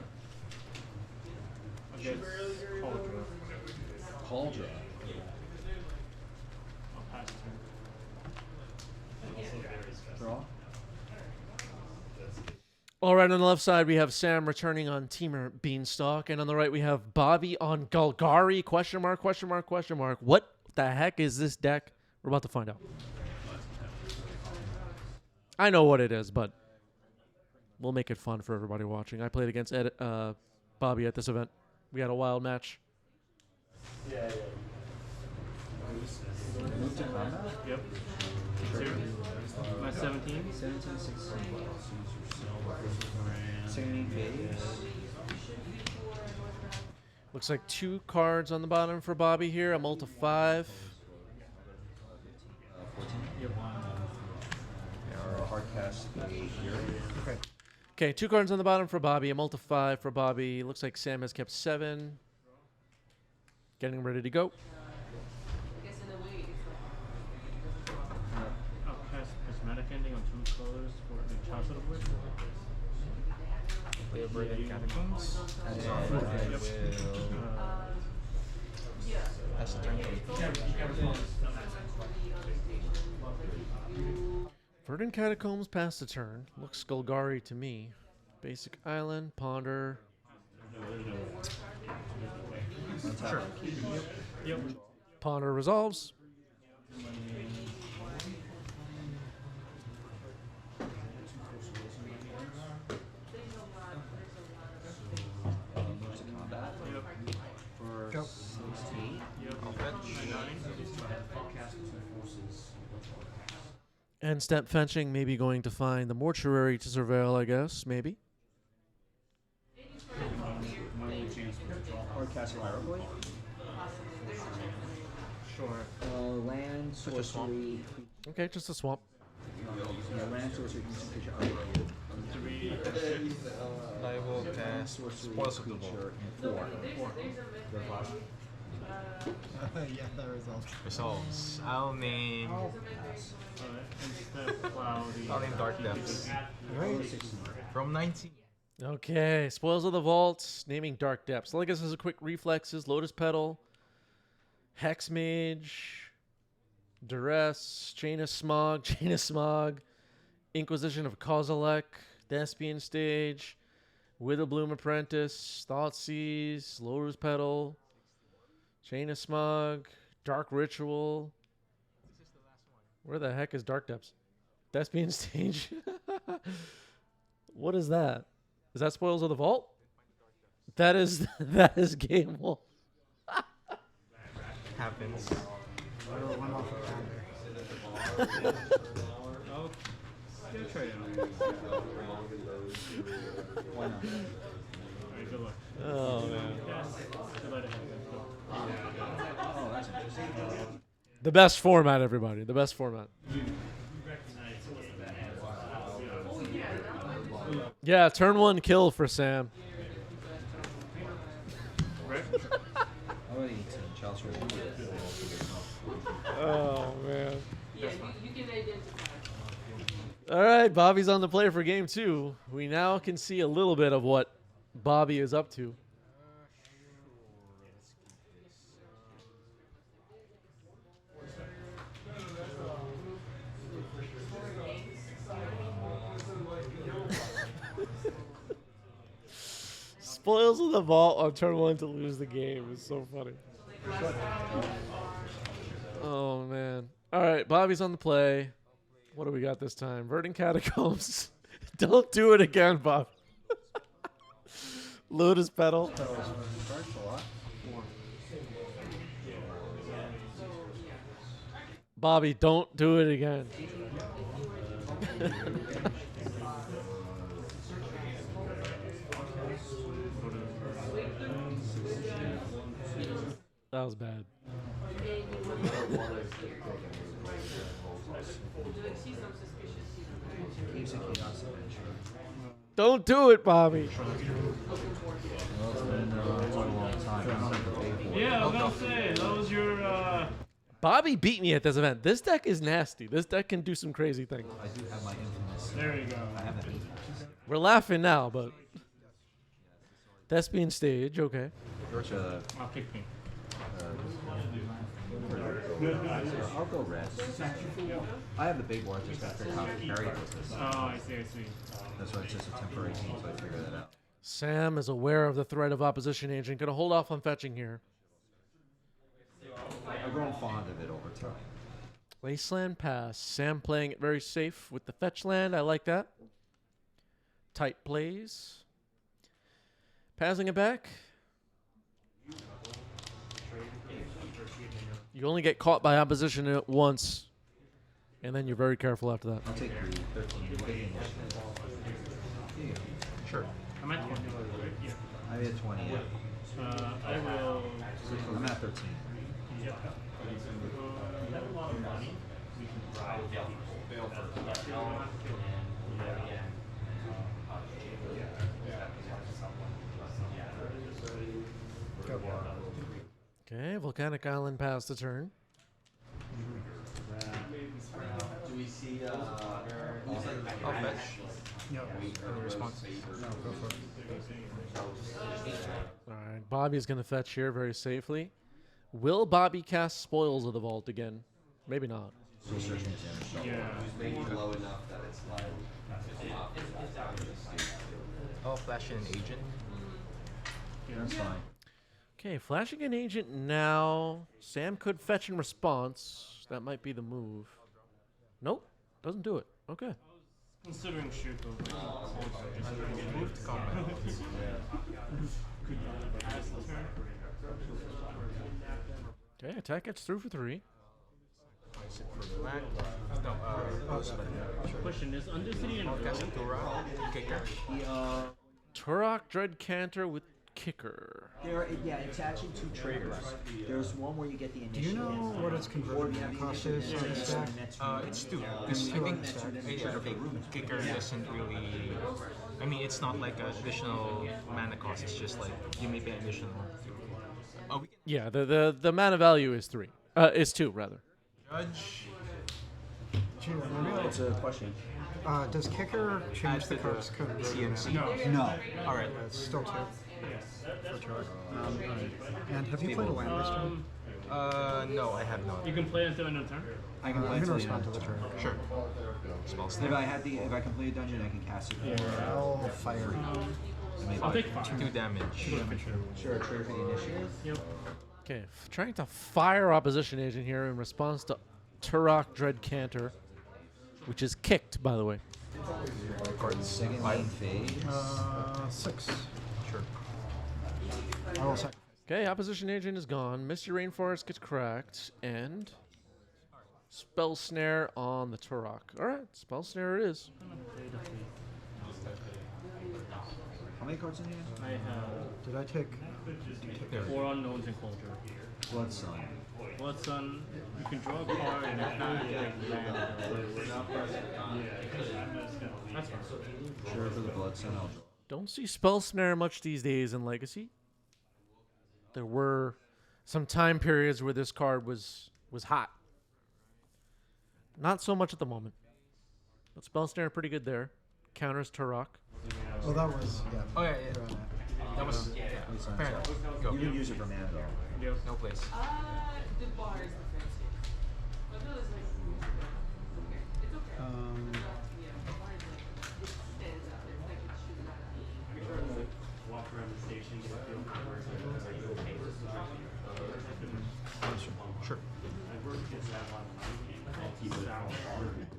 Call draw. Draw.
All right, on the left side, we have Sam returning on Teamer Beanstalk. And on the right, we have Bobby on Golgari, question mark, question mark, question mark. What the heck is this deck? We're about to find out. I know what it is, but we'll make it fun for everybody watching. I played against Bobby at this event. We had a wild match.
Yeah.
Move to combat?
Yep. My 17.
17, 16. Singing phase.
Looks like 2 cards on the bottom for Bobby here. A multi 5.
14. Yep. Hard cast here. Okay.
Okay, 2 cards on the bottom for Bobby. A multi 5 for Bobby. Looks like Sam has kept 7. Getting ready to go.
I'll cast Prismatic Ending on 2 colors for the Chalice of the Void.
Play a Verdant Catacombs.
And I will.
That's the turn.
Verdant Catacombs past the turn. Looks Golgari to me. Basic Island, Ponder.
Sure.
Yep.
Ponder resolves.
Move to combat. For
Go.
16.
I'll fetch.
And step fetching, maybe going to find the mortuary to surveil, I guess. Maybe.
Hard cast Fireblade.
Sure.
Land, sorcery.
Okay, just a swamp.
Yeah, land, sorcery, creature, upgrade.
3.
I will cast
Sorcery,
Spoils of the Vault.
creature, and 4.
Yeah, that results.
Resolves. I'll name Dark Depths. From 19.
Okay, Spoils of the Vault, naming Dark Depths. Like this is a quick reflexes, Lotus Petal, Hex Mage, Duress, Chain of Smog, Inquisition of Kozilek, Thespian Stage, Witherbloom Apprentice, Thoughtseize, Lotus Petal, Chain of Smog, Dark Ritual. Where the heck is Dark Depths? Thespian Stage. What is that? Is that Spoils of the Vault? That is Game Wolf.
Happens.
One off of
Oh, yeah, try it out.
Why not?
Alright, good luck.
Oh man.
Good luck.
Oh, that's interesting.
The best format, everybody. The best format. Yeah, turn 1 kill for Sam.
Right?
I'm gonna eat some Chalice Roll.
Oh man. All right, Bobby's on the play for game 2. We now can see a little bit of what Bobby is up to. Spoils of the Vault on turn 1 to lose the game is so funny. Oh man. All right, Bobby's on the play. What do we got this time? Verdant Catacombs. Don't do it again, Bob. Lotus Petal. Bobby, don't do it again. That was bad. Don't do it, Bobby.
Yeah, I was gonna say, that was your,
Bobby beat me at this event. This deck is nasty. This deck can do some crazy things.
I do have my infamous.
there you go.
I have that.
We're laughing now, but Thespian Stage, okay.
Georgia.
I'll pick pink.
I'll go red. I have the big one, just got to figure out how to carry it with this.
Oh, I see, I see.
That's why it's just a temporary team, so I figure that out.
Sam is aware of the threat of opposition agent. Gonna hold off on fetching here.
I've grown fond of it over time.
Wasteland pass. Sam playing it very safe with the fetch land. I like that. Tight plays. Passing it back. You only get caught by opposition at once, and then you're very careful after that.
I'll take the 13.
Sure.
I'm at 20. Yeah.
I'm at 20. Yeah.
I will.
I'm at 13.
Yeah. We have a lot of money. We can bribe people.
Okay, Volcanic Island passed the turn.
Do we see
I'll fetch.
No.
Any response?
No, go for it.
All right, Bobby's going to fetch here very safely. Will Bobby cast Spoils of the Vault again? Maybe not.
Yeah.
maybe low enough that it's like
I'll flash in an agent.
Yeah, that's fine.
Okay, flashing an agent now. Sam could fetch in response. That might be the move. Nope, doesn't do it. Okay.
Considering shoot over.
Move to combat.
Could pass the turn.
Okay, attack gets through for 3.
For black. No,
Question is Undercity and
Cast a Turok, kicker.
Turok Dread Canter with Kicker.
Yeah, attaching 2 triggers. There's one where you get the
Do you know what its conversion cost is on the stack?
It's 2. Because I think kicker doesn't really. I mean, it's not like an additional mana cost. It's just like you may pay additional. Oh, we can
Yeah, the mana value is 3. Is 2 rather.
judge.
It's a question.
Does Kicker change
Add
the
to
card's conversion?
CMC.
No.
All right.
It's still 2. For Turok. And have you played a land this turn?
No, I have not.
You can play until end of turn.
I can play
I'm
until
going to
the
respond
end.
to the turn.
Sure. Spell
If
snap.
I complete a dungeon, I can cast it.
I'll fire.
I'll take 5.
2 damage.
Sure, trigger for the initiative.
Yep.
Okay, trying to fire opposition agent here in response to Turok Dread Canter, which is kicked, by the way.
Second main phase.
6.
Sure.
I will sacrifice.
Okay, opposition agent is gone. Misty Rainforest gets cracked, and Spell Snare on the Turok. All right, Spell Snare it is.
How many cards in here?
I have
Did I take?
4 unknowns in Culture.
Blood Sun.
Blood Sun, you can draw a card and if not, you can land. That's fine.
Sure, for the Blood Sun, I'll draw.
Don't see Spell Snare much these days in Legacy. There were some time periods where this card was hot. Not so much at the moment. But Spell Snare pretty good there. Counters Turok.
Oh, that was. Yeah.
Oh yeah, yeah. That was fair enough. Go.
You can use it for mana though.
No place.
The bar is the fancy. But no, it's like, it's okay. Yeah, the bar is like, it stands out. It's like it should not.
Walk around the station, get a feel for where
Sure.
I work against that one. I'll keep it out.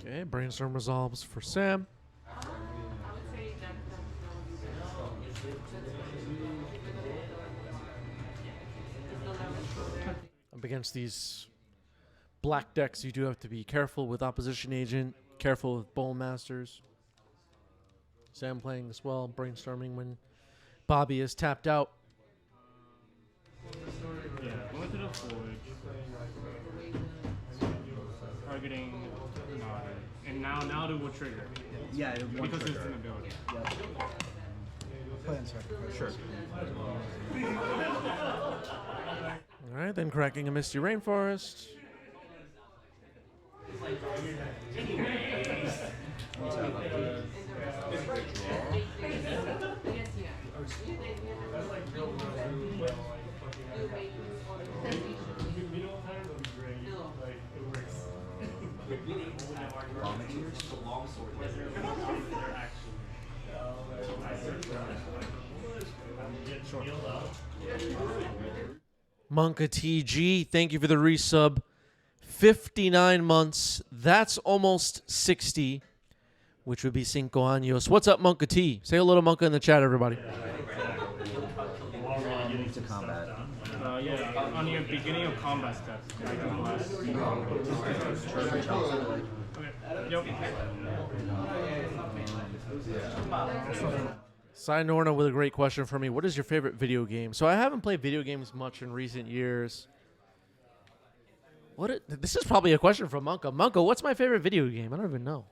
Okay, Brainstorm resolves for Sam.
I would say that
Up against these black decks, you do have to be careful with opposition agent, careful with Bowl Masters. Sam playing as well, brainstorming when Bobby is tapped out.
Yeah, going to the forge. Targeting Nodder. And now Nodder will trigger.
Yeah, it one
Because it's
trigger.
an ability.
Play and sacrifice.
Sure.
All right, then cracking a Misty Rainforest. Monka TG, thank you for the resub. 59 months. That's almost 60, which would be cinco años. What's up, Monka T? Say hello to Monka in the chat, everybody.
To combat.
Yeah, on your beginning of combat steps. Okay. Yep.
Sinorna with a great question for me. What is your favorite video game? So I haven't played video games much in recent years. This is probably a question from Monka. Monka, what's my favorite video game? I don't even know.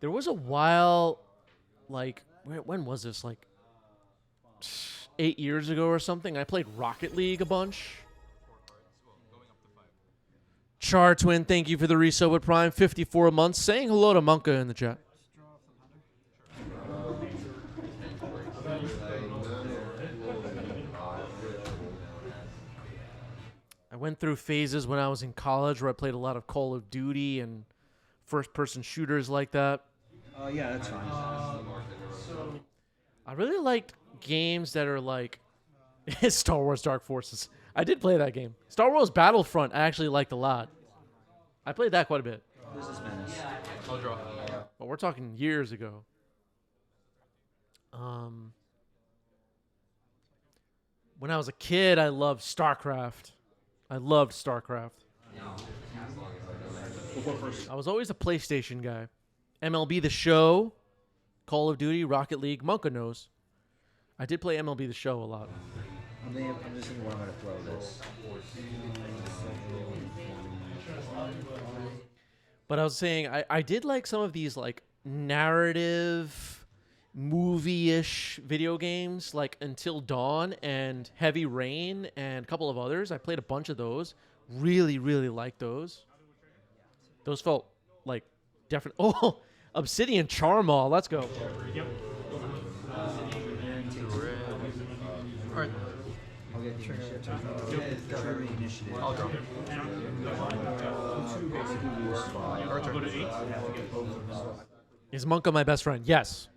There was a while, like, when was this? Like 8 years ago or something. I played Rocket League a bunch. Char Twin, thank you for the resub with Prime. 54 months. Saying hello to Monka in the chat. I went through phases when I was in college where I played a lot of Call of Duty and first-person shooters like that.
Yeah, that's fine.
I really liked games that are like Star Wars Dark Forces. I did play that game. Star Wars Battlefront I actually liked a lot. I played that quite a bit.
Business Menace.
I'll draw.
But we're talking years ago. When I was a kid, I loved StarCraft. I was always a PlayStation guy. MLB The Show, Call of Duty, Rocket League, Monka knows. I did play MLB The Show a lot.
I'm just thinking where I'm going to throw this.
But I was saying, I did like some of these like narrative, movie-ish video games, like Until Dawn and Heavy Rain and a couple of others. I played a bunch of those. Really, really liked those. Those felt like definitely. Oh, Obsidian Charmaw. Let's go.
Yep.
Alright.
I'll get the initiative.
I'll draw.
Go to 8.
Is Monka my best friend? Yes.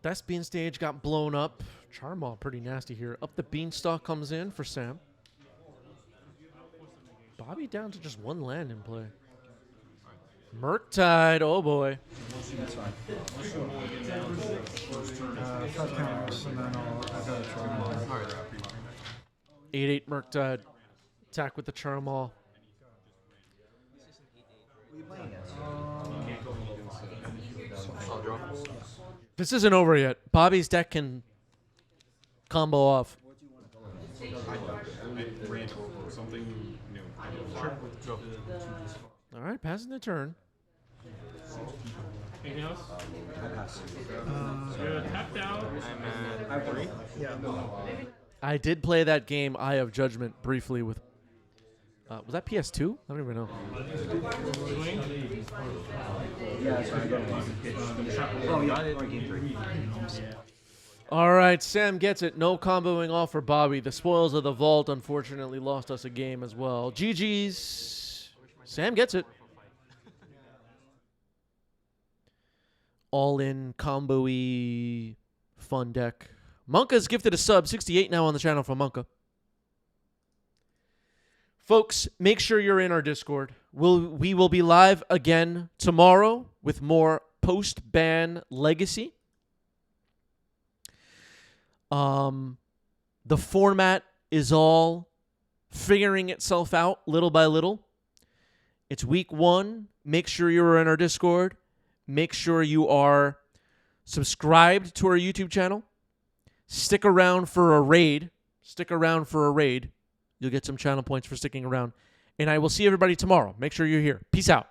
Thespian stage got blown up. Charmaw pretty nasty here. Up the beanstalk comes in for Sam. Bobby down to just one land in play. Murktide, oh boy.
That's fine. 5 counters, and then I'll go to Charmaw.
Alright.
8/8 Murktide. Attack with the Charmaw.
I'll draw.
This isn't over yet. Bobby's deck can combo off.
Something new.
Sure. Draw.
All right, passing the turn.
Anything else?
I'll
You're tapped out.
I'm at 3.
I did play that game, Eye of Judgment, briefly with. Was that PS2? I don't even know.
Yeah, that's fine. Oh, yeah, or game 3.
All right, Sam gets it. No comboing off for Bobby. The spoils of the vault unfortunately lost us a game as well. GG's. Sam gets it. All-in combo-y fun deck. Monka's gifted a sub. 68 now on the channel from Monka. Folks, make sure you're in our Discord. We will be live again tomorrow with more post-ban Legacy. The format is all figuring itself out little by little. It's week 1. Make sure you're in our Discord. Make sure you are subscribed to our YouTube channel. Stick around for a raid. You'll get some channel points for sticking around. And I will see everybody tomorrow. Make sure you're here. Peace out.